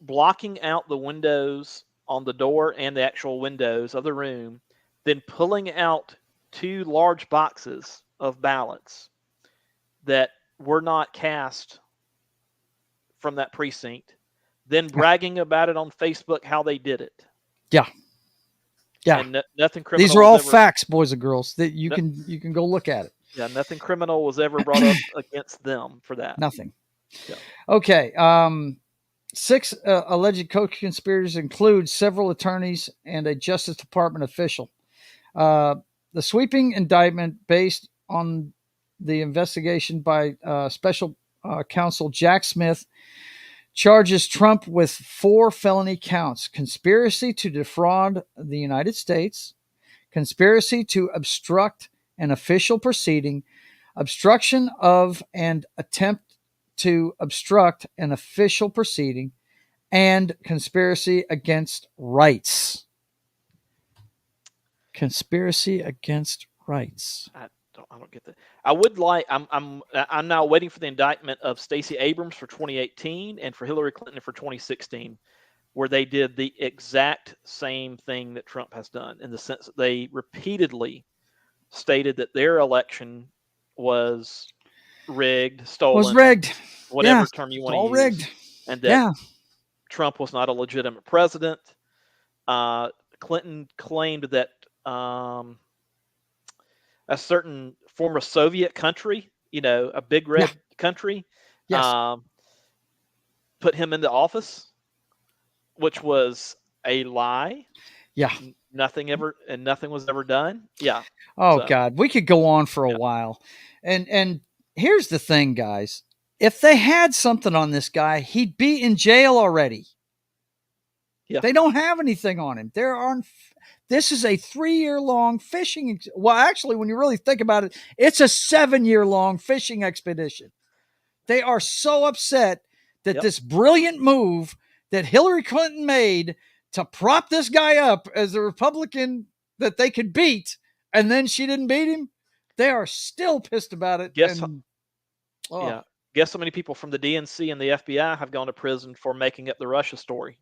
Blocking out the windows on the door and the actual windows of the room, then pulling out 2 large boxes of ballots that were not cast from that precinct, then bragging about it on Facebook how they did it. Yeah. Yeah. And nothing criminal. These are all facts, boys and girls, that you can go look at it. Yeah, nothing criminal was ever brought up against them for that. Nothing. Yeah. Okay. 6 alleged co-conspirators include several attorneys and a Justice Department official. The sweeping indictment, based on the investigation by Special Counsel Jack Smith, charges Trump with 4 felony counts: conspiracy to defraud the United States, conspiracy to obstruct an official proceeding, obstruction of and attempt to obstruct an official proceeding, and conspiracy against rights. Conspiracy against rights. I don't get that. I would like. I'm now waiting for the indictment of Stacey Abrams for 2018 and for Hillary Clinton for 2016, where they did the exact same thing that Trump has done, in the sense that they repeatedly stated that their election was rigged, stolen, was rigged, whatever term you want to use, all rigged, and that Trump was not a legitimate president. Clinton claimed that a certain former Soviet country, a big red country, put him into office, which was a lie. Yeah. Nothing was ever done. Yeah. Oh, God. We could go on for a while. And here's the thing, guys. If they had something on this guy, he'd be in jail already. Yeah. They don't have anything on him. This is a 3-year-long fishing. Well, actually, when you really think about it, it's a 7-year-long fishing expedition. They are so upset that this brilliant move that Hillary Clinton made to prop this guy up as a Republican that they could beat, and then she didn't beat him. They are still pissed about it. Guess how many people from the DNC and the FBI have gone to prison for making up the Russia story?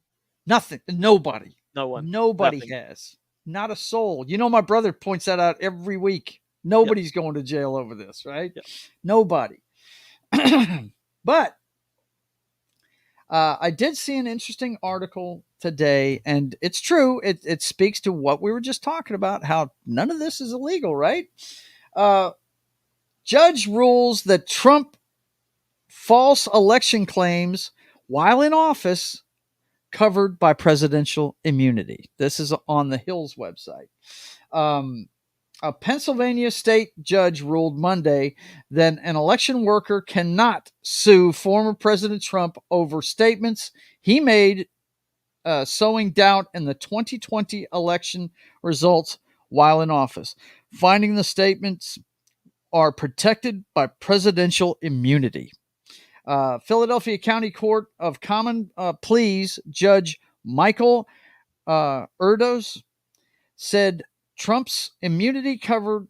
Nothing. Nobody. No one. Nobody has. Not a soul. My brother points that out every week. Nobody's going to jail over this, right? Yep. Nobody. But I did see an interesting article today, and it's true. It speaks to what we were just talking about, how none of this is illegal, right? Judge rules that Trump false election claims while in office covered by presidential immunity. This is on the Hill's website. A Pennsylvania state judge ruled Monday that an election worker cannot sue former President Trump over statements he made sowing doubt in the 2020 election results while in office, finding the statements are protected by presidential immunity. Philadelphia County Court of Common Pleas Judge Michael Erdos said Trump's immunity covered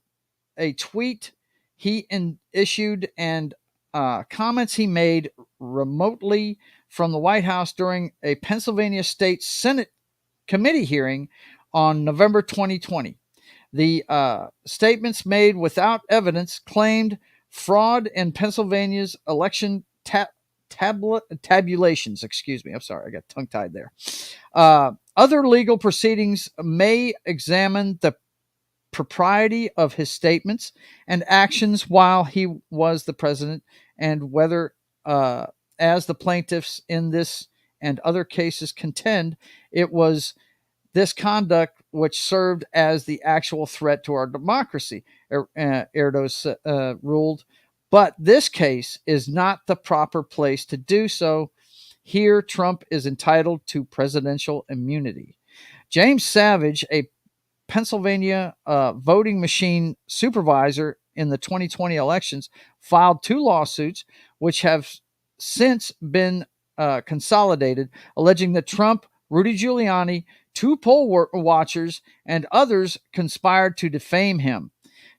a tweet he issued and comments he made remotely from the White House during a Pennsylvania State Senate committee hearing on November 2020. The statements made without evidence claimed fraud in Pennsylvania's election tabulations. Excuse me. I'm sorry. I got tongue-tied there. Other legal proceedings may examine the propriety of his statements and actions while he was the president and whether, as the plaintiffs in this and other cases contend, it was this conduct which served as the actual threat to our democracy, Erdos ruled. But this case is not the proper place to do so. Here, Trump is entitled to presidential immunity. James Savage, a Pennsylvania voting machine supervisor in the 2020 elections, filed 2 lawsuits, which have since been consolidated, alleging that Trump, Rudy Giuliani, 2 poll watchers, and others conspired to defame him.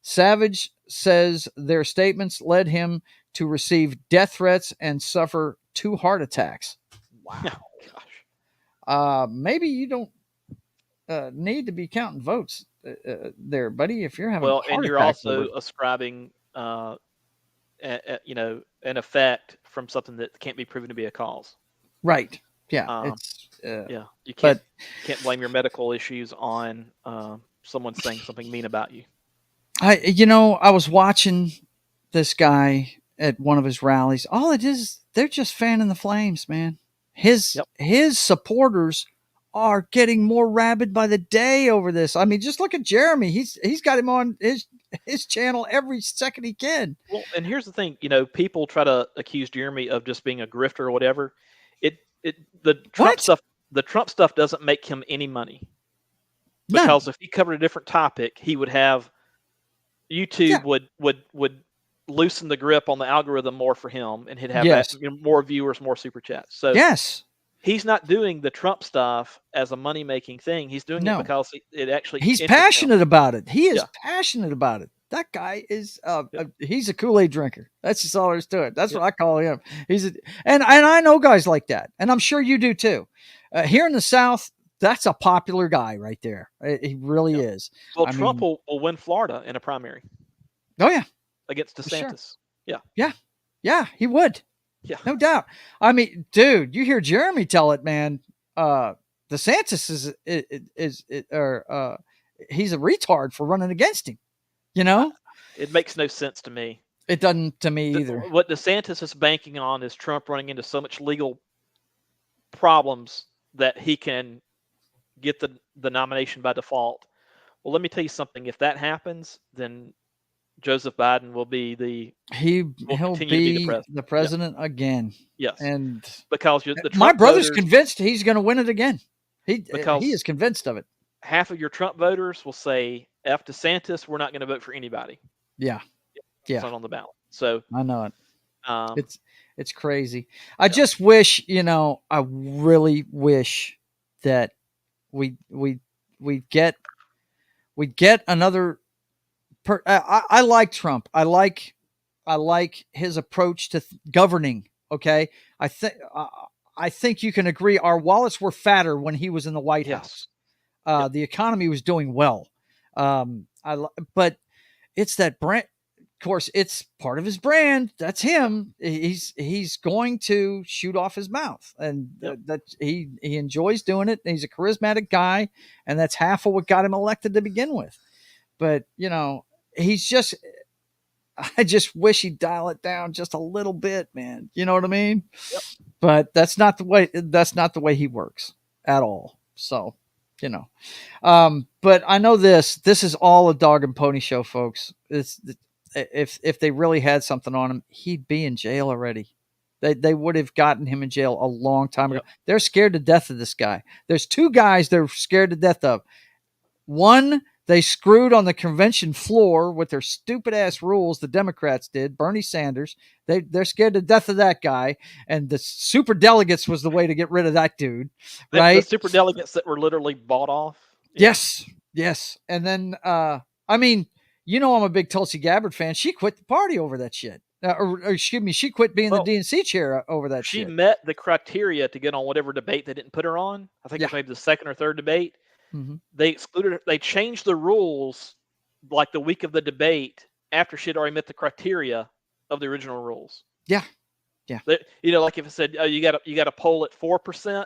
Savage says their statements led him to receive death threats and suffer 2 heart attacks. Wow. Gosh. Maybe you don't need to be counting votes there, buddy, if you're having a heart and you're attack also ascribing an effect from something that can't be proven to be a cause. Right. Yeah. You can't blame your medical issues on someone saying something mean about you. I was watching this guy at one of his rallies. All it is, they're just fanning the flames, man. His supporters are getting more rabid by the day over this. I mean, just look at Jeremy. He's got him on his channel every second he can. Well, and here's the thing, people try to accuse Jeremy of just being a grifter or whatever. The Trump stuff doesn't make him any money. Because if he covered a different topic, he would have YouTube would loosen the grip on the algorithm more for him, and he'd have more viewers, more super chats. So he's not doing the Trump stuff as a money-making thing. He's doing it because he's passionate about it. He is passionate about it. That guy is he's a Kool-Aid drinker. That's just all there is to it. That's what I call him. And I know guys like that, and I'm sure you do too. Here in the South, that's a popular guy right there. He really is. Well, Trump will win Florida in a primary. Oh yeah, against DeSantis. Sure. Yeah, he would. Yeah, no doubt. I mean, dude, you hear Jeremy tell it, man. DeSantis is he's a retard for running against him. It makes no sense to me. It doesn't to me either. What DeSantis is banking on is Trump running into so much legal problems that he can get the nomination by default. Well, let me tell you something. If that happens, then Joseph Biden will be he'll be the president again. Yes, and because my brother's convinced he's going to win it again. He is convinced of it. Half of your Trump voters will say, "F DeSantis, we're not going to vote for anybody." Yeah. It's not on the ballot. So I know it. It's crazy. I just wish, I really wish that we get another. I like Trump. I like his approach to governing. Okay, I think you can agree our wallets were fatter when he was in the White House. The economy was doing well. But it's that brand. Of course, it's part of his brand. That's him. He's going to shoot off his mouth, and that he enjoys doing it. He's a charismatic guy, and that's half of what got him elected to begin with. But he's just I just wish he'd dial it down just a little bit, man. You know what I mean? Yep. But that's not the way he works at all. So, you know. But I know this is all a dog and pony show, folks. If they really had something on him, he'd be in jail already. They would have gotten him in jail a long time ago. They're scared to death of this guy. There's two guys they're scared to death of. One, they screwed on the convention floor with their stupid ass rules. The Democrats did. Bernie Sanders. They're scared to death of that guy. And the super delegates was the way to get rid of that dude, right? The super delegates that were literally bought off. Yeah. Yes. And then, I mean, you know, I'm a big Tulsi Gabbard fan. She quit the party over that shit. Or excuse me, she quit being the DNC chair over that shit. She met the criteria to get on whatever debate they didn't put her on. I think it was maybe the second or third debate. Mm-hmm. They excluded her. They changed the rules like the week of the debate after she had already met the criteria of the original rules. Yeah. Like if it said, "Oh, you got to poll at 4%."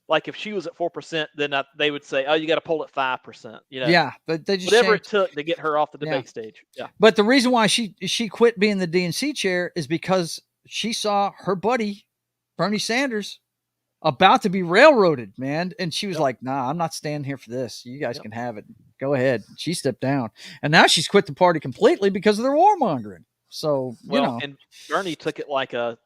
Like if she was at 4%, then they would say, "Oh, you got to poll at 5%." Yeah, but they just whatever it took to get her off the debate stage. Yeah. But the reason why she quit being the DNC chair is because she saw her buddy Bernie Sanders about to be railroaded, man, and she was like, "Nah, I'm not standing here for this. You guys can have it. Go ahead." She stepped down, and now she's quit the party completely because of their warmongering. So you know, and Bernie took it like a.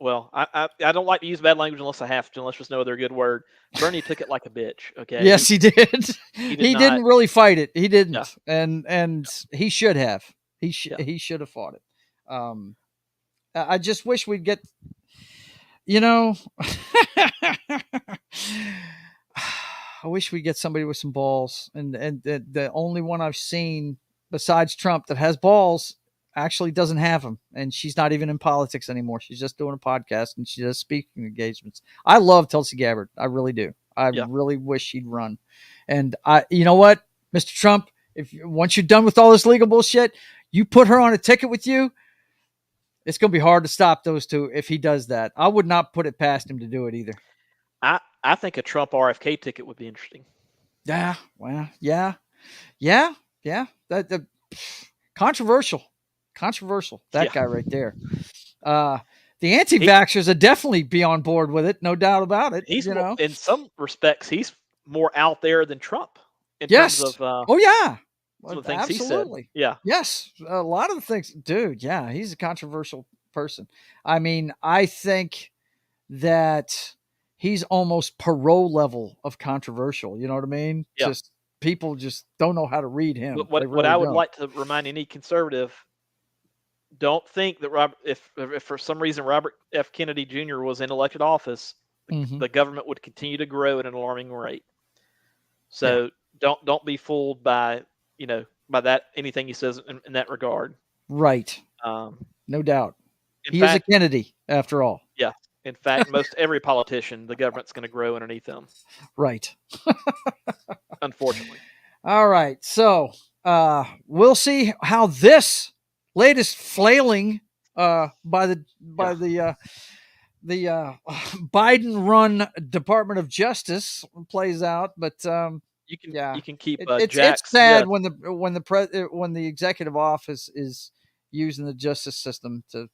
Well, I don't like to use bad language unless I have to, unless there's no other good word. Bernie took it like a bitch. Okay. Yes, he did. He didn't really fight it. He didn't, and he should have. He should have fought it. I just wish we'd get. You know, I wish we'd get somebody with some balls, and the only one I've seen besides Trump that has balls actually doesn't have them, and she's not even in politics anymore. She's just doing a podcast and she does speaking engagements. I love Tulsi Gabbard. I really do. I really wish she'd run. And you know what, Mr. Trump, once you're done with all this legal bullshit, you put her on a ticket with you, it's going to be hard to stop those two if he does that. I would not put it past him to do it either. I think a Trump RFK ticket would be interesting. Yeah. Well, yeah. That controversial. That guy right there. The anti-vaxxers would definitely be on board with it, no doubt about it. He's in some respects, he's more out there than Trump in terms of. Some of the things absolutely. He said. Yeah. Yes, a lot of the things, dude. Yeah, he's a controversial person. I mean, I think that he's almost Perot level of controversial. You know what I mean? Yeah. Just people just don't know how to read him. What I would like to remind any conservative. Don't think that if for some reason Robert F. Kennedy Jr. was in elected office, the government would continue to grow at an alarming rate. So don't be fooled by that anything he says in that regard. Right. No doubt. He is a Kennedy after all. Yeah. In fact, most every politician, the government's going to grow underneath them. Right. Unfortunately. All right. So we'll see how this latest flailing by the Biden-run Department of Justice plays out, but you can keep. It's sad when the executive office is using the justice system to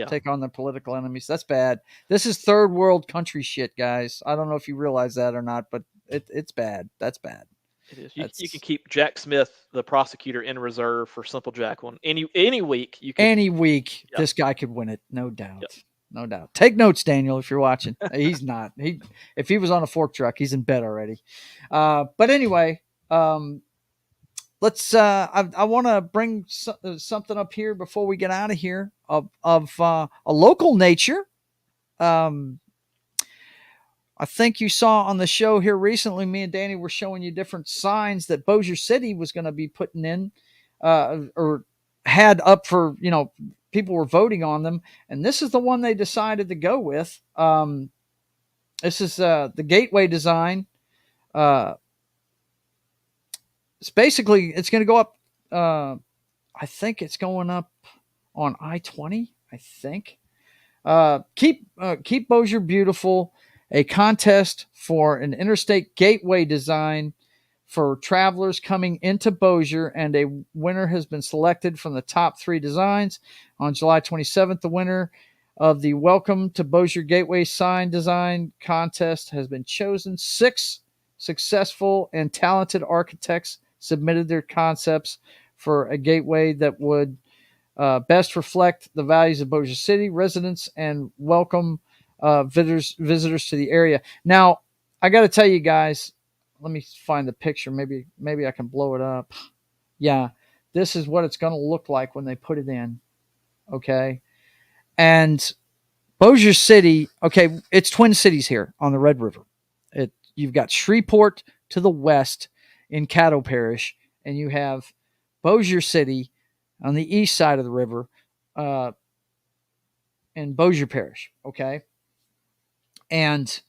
take on their political enemies. That's bad. This is third world country shit, guys. I don't know if you realize that or not, but it's bad. That's bad. It is. You can keep Jack Smith, the prosecutor, in reserve for Simple Jack one. Any week you can. Any week, this guy could win it, no doubt. Yep. No doubt. Take notes, Daniel, if you're watching. He's not. If he was on a fork truck, he's in bed already. But anyway, let's. I want to bring something up here before we get out of here of a local nature. I think you saw on the show here recently, me and Danny were showing you different signs that Bossier City was going to be putting in or had up for, people were voting on them. And this is the one they decided to go with. This is the gateway design. It's basically, it's going to go up. I think it's going up on I-20, I think. Keep Bossier beautiful. A contest for an interstate gateway design for travelers coming into Bossier, and a winner has been selected from the top 3 designs. On July 27th, the winner of the Welcome to Bossier Gateway sign design contest has been chosen. 6 successful and talented architects submitted their concepts for a gateway that would best reflect the values of Bossier City residents and welcome visitors to the area. Now, I got to tell you guys, let me find the picture. Maybe I can blow it up. Yeah, this is what it's going to look like when they put it in. Okay, and Bossier City. Okay, it's Twin Cities here on the Red River. You've got Shreveport to the west in Caddo Parish, and you have Bossier City on the east side of the river in Bossier Parish. Okay, and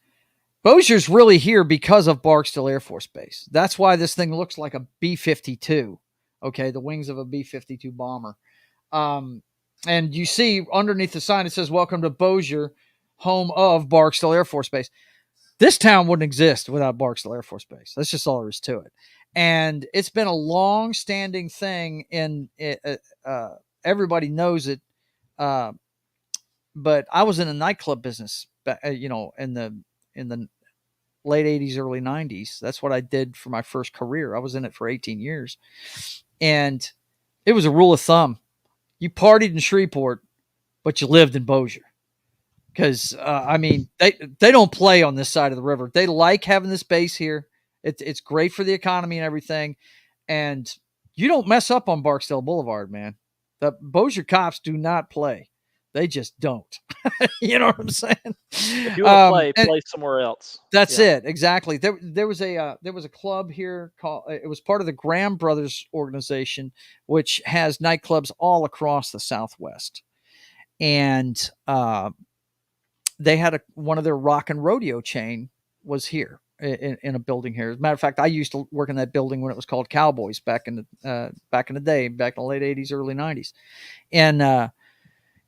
Bossier's really here because of Barksdale Air Force Base. That's why this thing looks like a B-52. Okay, the wings of a B-52 bomber. And you see underneath the sign, it says, "Welcome to Bossier, home of Barksdale Air Force Base." This town wouldn't exist without Barksdale Air Force Base. That's just all there is to it. And it's been a long-standing thing in everybody knows it. But I was in a nightclub business, in the late 80s, early 90s. That's what I did for my first career. I was in it for 18 years. And it was a rule of thumb. You partied in Shreveport, but you lived in Bossier. Because, they don't play on this side of the river. They like having this base here. It's great for the economy and everything. And you don't mess up on Barksdale Boulevard, man. The Bossier cops do not play. They just don't. You know what I'm saying? If you want to play somewhere else. That's it. Exactly. There was a club here called, it was part of the Graham Brothers organization, which has nightclubs all across the Southwest. And they had one of their rock and rodeo chain was here in a building here. As a matter of fact, I used to work in that building when it was called Cowboys back in the day, back in the late 80s, early 90s. And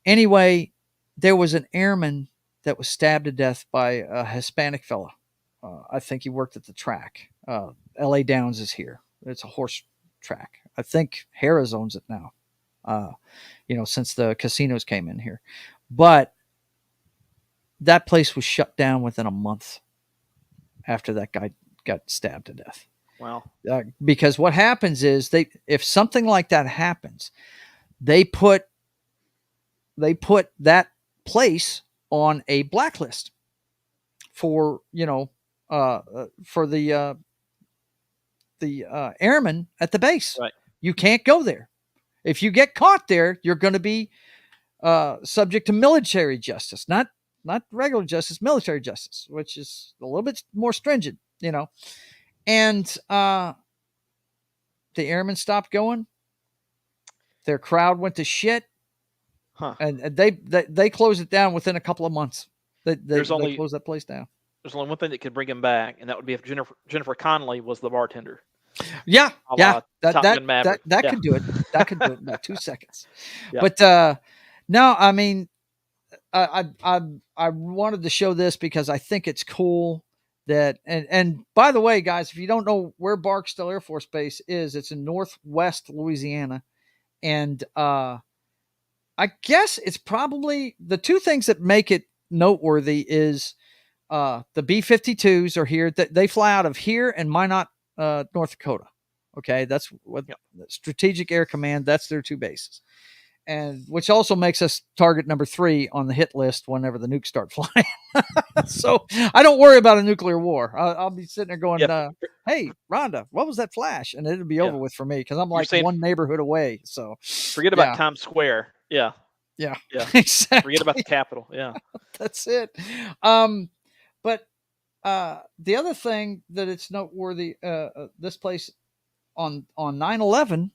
anyway, there was an airman that was stabbed to death by a Hispanic fella. I think he worked at the track. LA Downs is here. It's a horse track. I think Harrah's owns it now, since the casinos came in here. But that place was shut down within a month after that guy got stabbed to death. Wow. Because what happens is if something like that happens, they put that place on a blacklist for the airmen at the base. Right. You can't go there. If you get caught there, you're going to be subject to military justice, not regular justice, military justice, which is a little bit more stringent, And the airmen stopped going. Their crowd went to shit. Huh. And they closed it down within a couple of months. They closed that place down. There's only one thing that could bring him back, and that would be if Jennifer Connelly was the bartender. Yeah, that Yeah. could do it. That could do it in about 2 seconds. Yeah. But no, I mean, I wanted to show this because I think it's cool that and by the way, guys, if you don't know where Barksdale Air Force Base is, it's in Northwest Louisiana, and I guess it's probably the two things that make it noteworthy is the B-52s are here. They fly out of here and Minot, North Dakota. Okay, that's what Strategic Air Command. That's their two bases, and which also makes us target number 3 on the hit list whenever the nukes start flying. So I don't worry about a nuclear war. I'll be sitting there going, "Hey, Rhonda, what was that flash?" And it'll be over with for me because I'm like one neighborhood away. So forget about Times Square. Yeah, exactly. Forget about the Capitol. Yeah, that's it. But the other thing that it's noteworthy, this place on 9/11,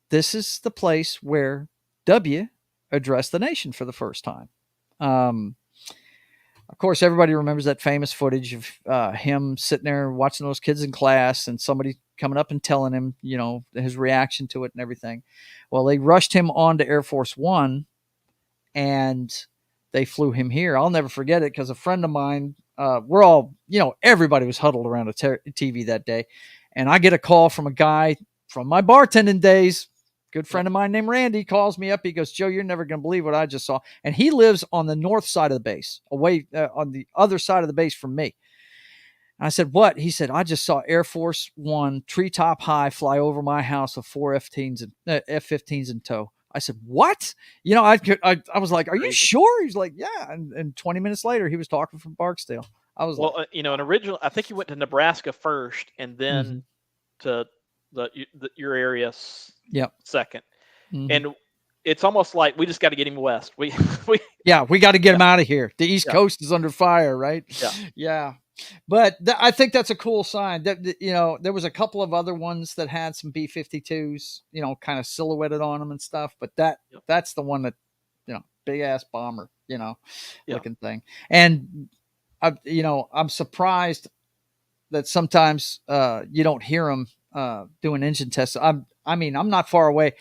this is the place where W addressed the nation for the first time. Of course, everybody remembers that famous footage of him sitting there watching those kids in class and somebody coming up and telling him, his reaction to it and everything. Well, they rushed him on to Air Force One and they flew him here. I'll never forget it because a friend of mine, we're all, everybody was huddled around a TV that day. And I get a call from a guy from my bartending days. Good friend of mine named Randy calls me up. He goes, Joe, you're never going to believe what I just saw. And he lives on the north side of the base, away on the other side of the base from me. And I said, what? He said, I just saw Air Force One treetop high fly over my house with 4 F-15s in tow. I said, what? You know, I was like, are you sure? He's like, yeah. And 20 minutes later, he was talking from Barksdale. I was like, you know, an original, I think he went to Nebraska first and then to your area second. And it's almost like we just got to get him west. We got to get him out of here. The East Coast is under fire, right? Yeah. But I think that's a cool sign. That you know, there was a couple of other ones that had some B-52s, you know, kind of silhouetted on them and stuff. But that's the one that, you know, big ass bomber, you know, looking thing. And you know, I'm surprised that sometimes you don't hear them doing engine tests. I mean, I'm not far away.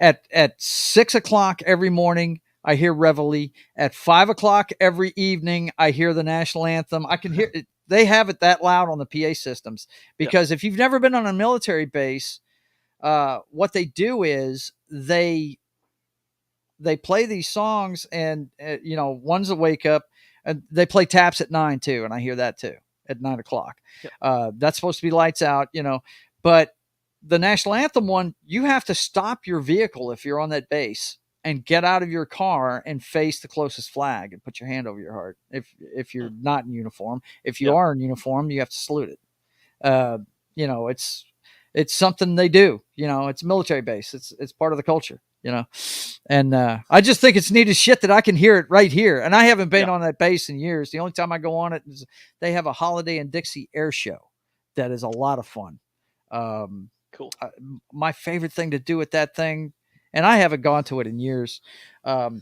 At 6 o'clock every morning, I hear Reveille. At 5 o'clock every evening, I hear the national anthem. I can hear it. They have it that loud on the PA systems because if you've never been on a military base, what they do is they play these songs, and you know, ones that wake up, and they play taps at 9 too, and I hear that too at 9 o'clock. That's supposed to be lights out, you know, but the national anthem one, you have to stop your vehicle if you're on that base and get out of your car and face the closest flag and put your hand over your heart. If you're not in uniform, if you are in uniform, you have to salute it. You know, it's something they do, you know, it's a military base. It's part of the culture, you know? And, I just think it's neat as shit that I can hear it right here. And I haven't been on that base in years. The only time I go on it is they have a Holiday in Dixie air show. That is a lot of fun. Cool. My favorite thing to do at that thing, and I haven't gone to it in years. Of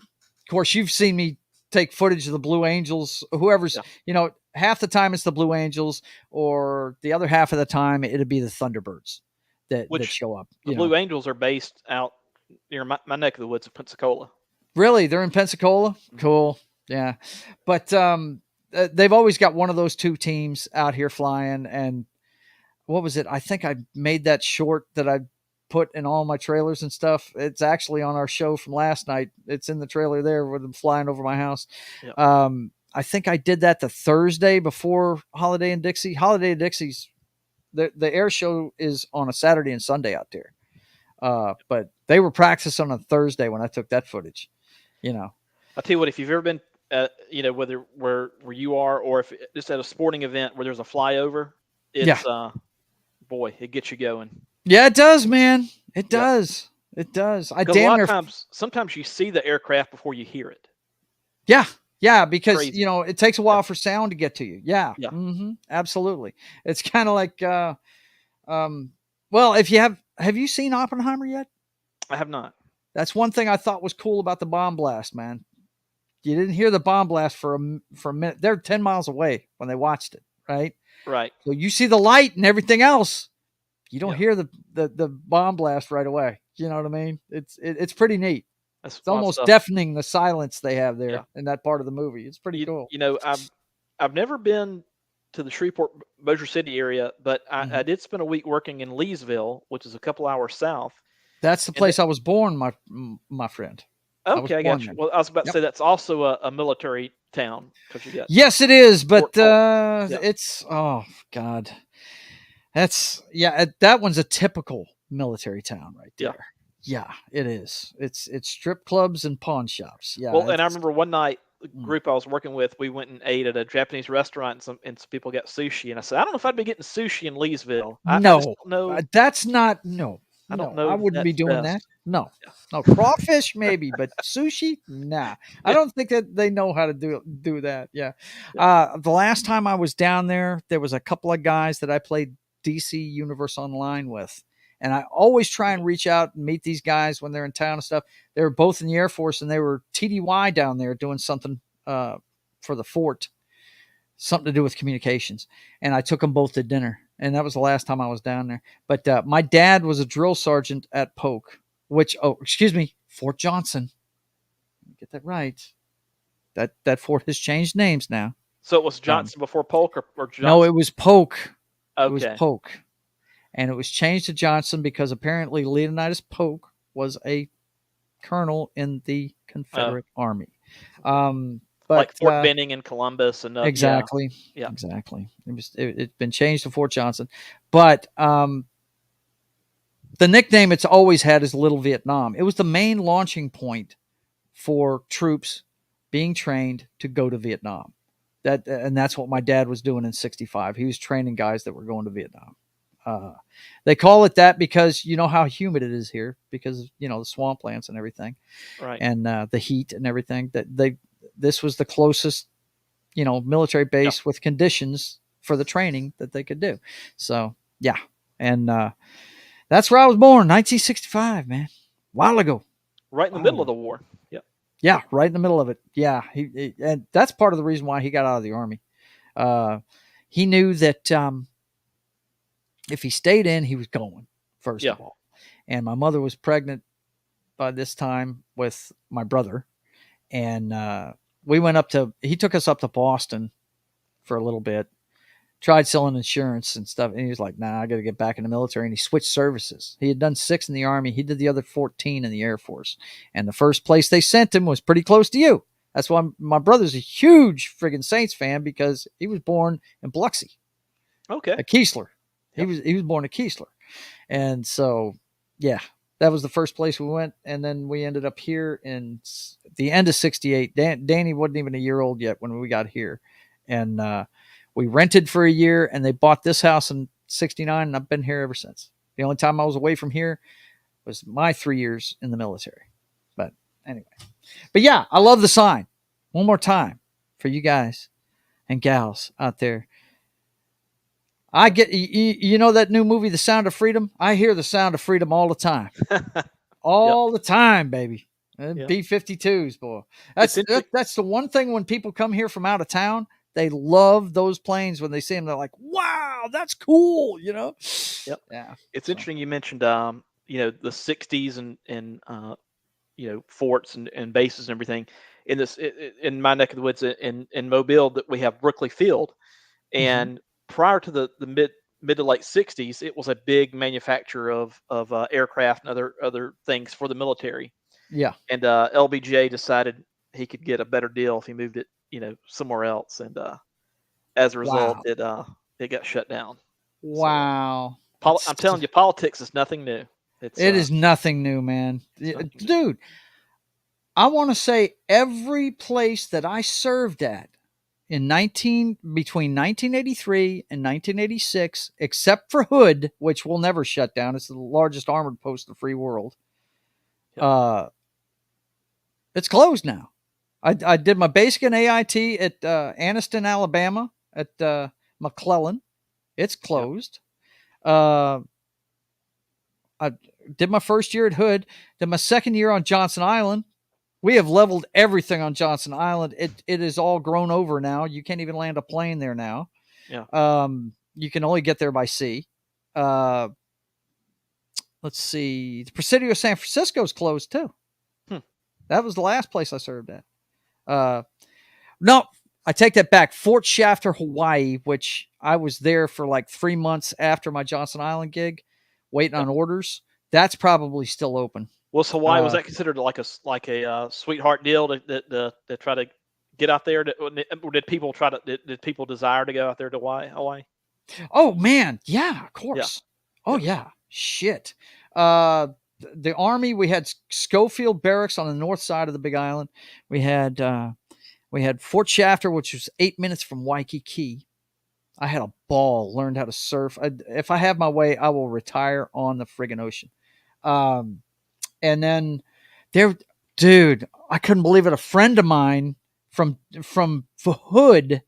course, you've seen me take footage of the Blue Angels, whoever's, you know, half the time it's the Blue Angels, or the other half of the time it'd be the Thunderbirds that show up. The Blue Angels are based out near my neck of the woods of Pensacola. Really? They're in Pensacola? Cool. Yeah. But they've always got one of those two teams out here flying. And what was it? I think I made that short that I put in all my trailers and stuff. It's actually on our show from last night. It's in the trailer there with them flying over my house. I think I did that the Thursday before Holiday in Dixie. Holiday in Dixie's the air show is on a Saturday and Sunday out there. But they were practicing on a Thursday when I took that footage, you know. I'll tell you what, if you've ever been, you know, whether where you are, or if just at a sporting event where there's a flyover, it's, boy, it gets you going. Yeah, it does, man. It does. It does. I damn near. Sometimes you see the aircraft before you hear it. Yeah. Yeah. Because, Crazy. you know, it takes a while for sound to get to you. Yeah. Absolutely. It's kind of like, well, if you have you seen Oppenheimer yet? I have not. That's one thing I thought was cool about the bomb blast, man. You didn't hear the bomb blast for a minute. They're 10 miles away when they watched it. Right. Right. So you see the light and everything else. You don't hear the bomb blast right away. You know what I mean? It's pretty neat. It's almost deafening, the silence they have there in that part of the movie. It's pretty cool. You know, I've never been to the Shreveport, Bossier City area, but I did spend a week working in Leesville, which is a couple hours south. That's the place I was born, my friend. Okay, I got you. Well, I was about to say that's also a military town. Yes, it is, but it's God. That's that one's a typical military town right there. Yeah, it is. It's strip clubs and pawn shops. Yeah. Well, and I remember one night, the group I was working with, we went and ate at a Japanese restaurant, and some people got sushi, and I said, I don't know if I'd be getting sushi in Leesville. No, that's not. No, I don't know. I wouldn't be doing that. No, crawfish maybe, but sushi, nah. I don't think that they know how to do that. Yeah. The last time I was down there was a couple of guys that I played DC Universe Online with. And I always try and reach out and meet these guys when they're in town and stuff. They were both in the Air Force, and they were TDY down there doing something for the fort, something to do with communications. And I took them both to dinner, and that was the last time I was down there. But my dad was a drill sergeant at Polk, Fort Johnson. Get that right. That fort has changed names now. So it was Johnson before Polk, or Johnson? No, it was Polk. Okay. It was Polk. and it was changed to Johnson because apparently Leonidas Polk was a colonel in the Confederate Army. But like Fort Benning and Columbus and exactly, yeah. exactly. It's been changed to Fort Johnson, but the nickname it's always had is Little Vietnam. It was the main launching point for troops being trained to go to Vietnam. That's what my dad was doing in '65. He was training guys that were going to Vietnam. They call it that because you know how humid it is here, because the swamplands and everything, right? And the heat and everything. This was the closest military base with conditions for the training that they could do. So yeah, and that's where I was born, 1965, man, a while ago. Right in the middle of the war. Yep. Yeah, right in the middle of it. Yeah, and that's part of the reason why he got out of the Army. He knew that if he stayed in, he was going, first of all. And my mother was pregnant by this time with my brother. And he took us up to Boston for a little bit, tried selling insurance and stuff. And he was like, nah, I got to get back in the military. And he switched services. He had done 6 in the Army. He did the other 14 in the Air Force. And the first place they sent him was pretty close to you. That's why my brother's a huge friggin' Saints fan, because he was born in Biloxi. Okay. At Keesler. He was born at Keesler. And so, yeah, that was the first place we went. And then we ended up here in the end of '68. Danny wasn't even a year old yet when we got here. And we rented for a year, and they bought this house in '69, and I've been here ever since. The only time I was away from here was my 3 years in the military. But anyway. But yeah, I love the sign. One more time for you guys and gals out there. I get, you know that new movie, The Sound of Freedom? I hear The Sound of Freedom all the time. All the time, baby. B-52s, boy. That's the one thing when people come here from out of town, they love those planes when they see them. They're like, wow, that's cool, Yep. Yeah. It's interesting you mentioned, the 60s and forts and bases and everything. In my neck of the woods in Mobile, that we have Brookley Field. And prior to the mid to late '60s, it was a big manufacturer of aircraft and other things for the military. Yeah. And LBJ decided he could get a better deal if he moved it, somewhere else. And as a result, it got shut down. Wow. So, I'm telling you, politics is nothing new. It is nothing new, man. Dude, I want to say every place that I served at between 1983 and 1986, except for Hood, which will never shut down. It's the largest armored post in the free world. It's closed now. I did my basic and AIT at Anniston, Alabama, at McClellan. It's closed. I did my first year at Hood. Then my second year on Johnson Island. We have leveled everything on Johnson Island. It is all grown over now. You can't even land a plane there now. Yeah. You can only get there by sea. Let's see. The Presidio San Francisco is closed too. That was the last place I served at. No, I take that back. Fort Shafter, Hawaii, which I was there for like 3 months after my Johnson Island gig, waiting on orders. That's probably still open. Was Hawaii, was that considered like a sweetheart deal to try to get out there? Or did people did people desire to go out there to Hawaii? Oh man, yeah, of course. Yeah. Oh yeah, shit. The Army, we had Schofield Barracks on the north side of the Big Island. We had Fort Shafter, which was 8 minutes from Waikiki. I had a ball. Learned how to surf. If I have my way, I will retire on the friggin' ocean. And then dude, I couldn't believe it. A friend of mine from Hood,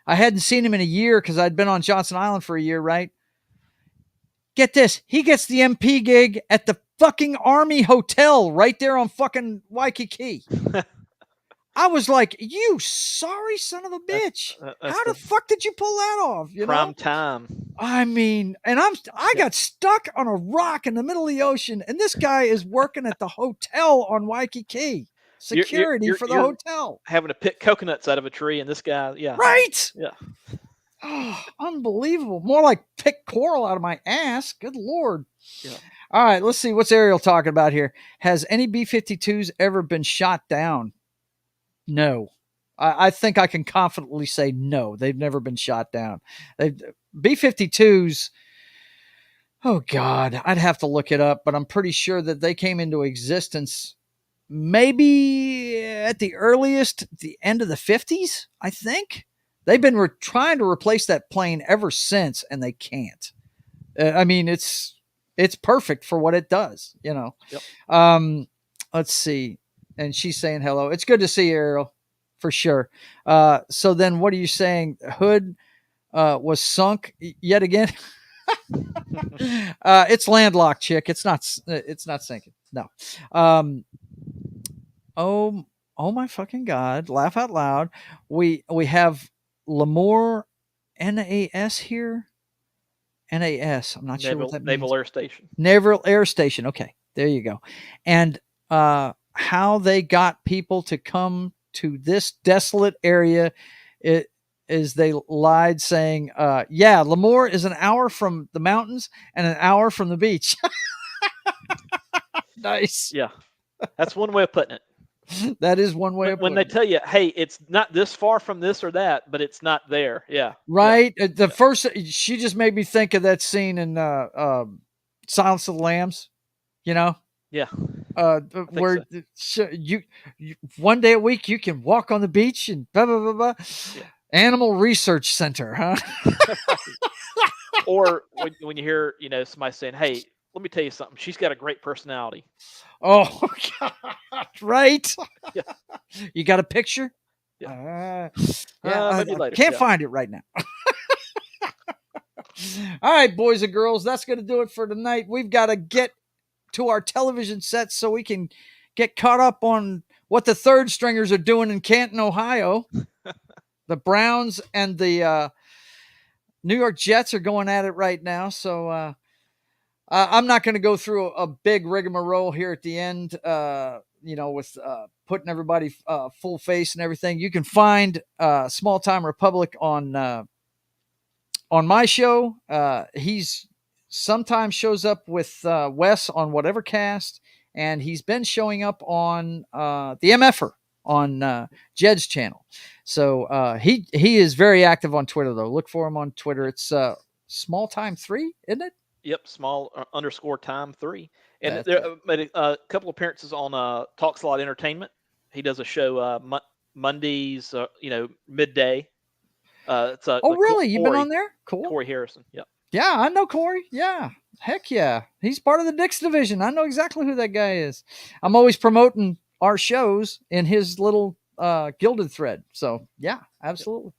I hadn't seen him in a year because I'd been on Johnson Island for a year, right? Get this. He gets the MP gig at the fucking Army Hotel right there on fucking Waikiki. I was like, you sorry son of a bitch. How the fuck did you pull that off? Prime time. I mean, and I got stuck on a rock in the middle of the ocean, and this guy is working at the hotel on Waikiki. Security for the hotel. Having to pick coconuts out of a tree, and this guy, right? Yeah. Oh, unbelievable. More like pick coral out of my ass. Good Lord. Yeah. All right, let's see. What's Ariel talking about here? Has any B-52s ever been shot down? No. I think I can confidently say no. They've never been shot down. B-52s, oh, God, I'd have to look it up, but I'm pretty sure that they came into existence maybe at the earliest, the end of the 50s, I think. They've been trying to replace that plane ever since, and they can't. I mean, it's perfect for what it does, you know. Yep. Let's see. And she's saying hello. It's good to see you, Ariel, for sure. So then what are you saying? Hood was sunk yet again? It's landlocked, chick. It's not sinking. No. Oh my fucking God. Laugh out loud. We have Lemoore NAS here. NAS. I'm not sure what that means. Naval Air Station. Naval Air Station. Okay, there you go. And how they got people to come to this desolate area is they lied saying, yeah, Lemoore is an hour from the mountains and an hour from the beach. Nice. Yeah, that's one way of putting it. That is one way when they tell you, hey, it's not this far from this or that, but it's not there. Yeah. Right. Yeah. The first, she just made me think of that scene in Silence of the Lambs, you know? Yeah. Where you one day a week you can walk on the beach and blah, blah, blah, blah. Yeah. Animal Research Center, huh? Or when you hear, you know, somebody saying, hey, let me tell you something. She's got a great personality. Oh, God. Right? Yeah. You got a picture? Yeah. Maybe later. Can't find it right now. All right, boys and girls, that's going to do it for tonight. We've got to get to our television sets so we can get caught up on what the third stringers are doing in Canton, Ohio. The Browns and the New York Jets are going at it right now. So I'm not going to go through a big rigmarole here at the end, you know, with putting everybody full face and everything. You can find Small Time Republic on my show. He's sometimes shows up with Wes on Whatever Cast, and he's been showing up on the MFer on Jed's channel. So he is very active on Twitter, though. Look for him on Twitter. It's Small Time 3, isn't it? Yep, small _ time 3. And there made a couple appearances on Talk Slot Entertainment. He does a show Mondays, you know, midday. It's really? You've been on there? Cool. Corey Harrison. Yep. Yeah, I know Corey. Yeah. Heck yeah. He's part of the Dix division. I know exactly who that guy is. I'm always promoting our shows in his little Gilded thread. So yeah, absolutely.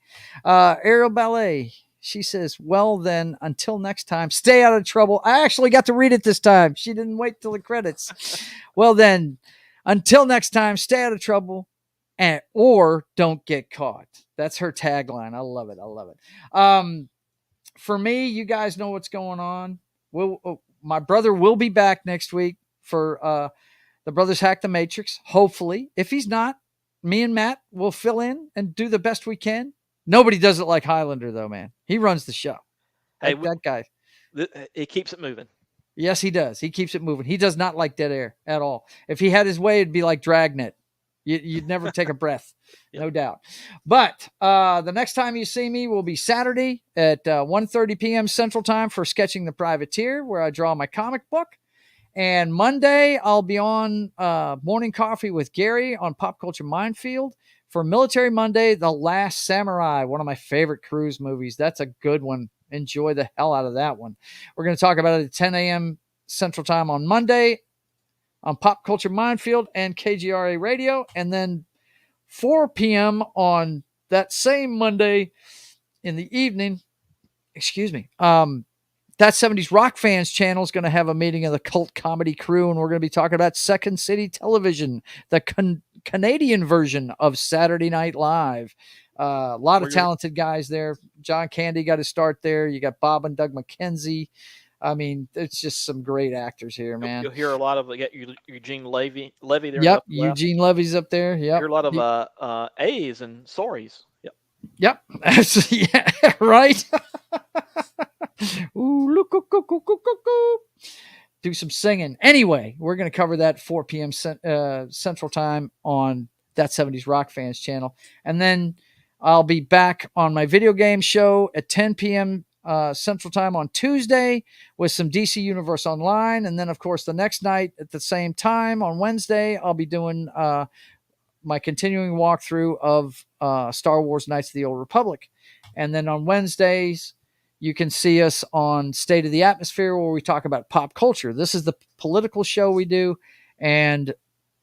Ariel Ballet. She says, well, then, until next time, stay out of trouble. I actually got to read it this time. She didn't wait till the credits. Well, then, until next time, stay out of trouble or don't get caught. That's her tagline. I love it. I love it. For me, you guys know what's going on. My brother will be back next week for the Brothers Hack the Matrix, hopefully. If he's not, me and Matt will fill in and do the best we can. Nobody does it like Hylunder, though, man. He runs the show. Hey, that guy. He keeps it moving. Yes, he does. He keeps it moving. He does not like dead air at all. If he had his way, it'd be like Dragnet. You'd never take a breath, no doubt. But the next time you see me will be Saturday at 1:30 p.m. Central Time for Sketching the Privateer, where I draw my comic book. And Monday, I'll be on Morning Coffee with Gary on Pop Culture Minefield. For Military Monday, The Last Samurai, one of my favorite cruise movies. That's a good one. Enjoy the hell out of that one. We're going to talk about it at 10 a.m. Central Time on Monday on Pop Culture Minefield and KGRA Radio. And then 4 p.m. on that same Monday in the evening, That 70s Rock Fans channel is going to have a meeting of the cult comedy crew, and we're going to be talking about Second City Television, the Canadian version of Saturday Night Live. A lot of talented guys there. John Candy got his start there. You got Bob and Doug McKenzie. I mean, it's just some great actors here, man. You'll hear a lot of Eugene Levy there. Yep, Eugene Levy's up there. Yep. Hear a lot of A's and sorries. Yep. Yep. Yeah, right. Ooh, look, do some singing. Anyway, we're going to cover that 4 p.m. Central Time on That 70s Rock Fans channel. And then I'll be back on my video game show at 10 p.m. Central Time on Tuesday with some DC Universe Online. And then, of course, the next night at the same time on Wednesday, I'll be doing my continuing walkthrough of Star Wars Knights of the Old Republic. And then on Wednesdays, you can see us on State of the Atmosphere, where we talk about pop culture. This is the political show we do. And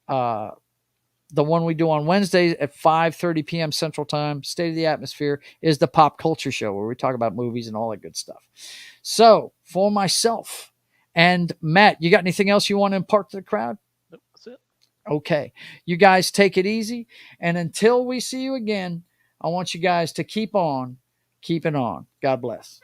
the one we do on Wednesdays at 5:30 p.m. Central Time, State of the Atmosphere, is the pop culture show, where we talk about movies and all that good stuff. So for myself and Matt, you got anything else you want to impart to the crowd? Nope, that's it. Okay. You guys take it easy. And until we see you again, I want you guys to keep on keeping on. God bless.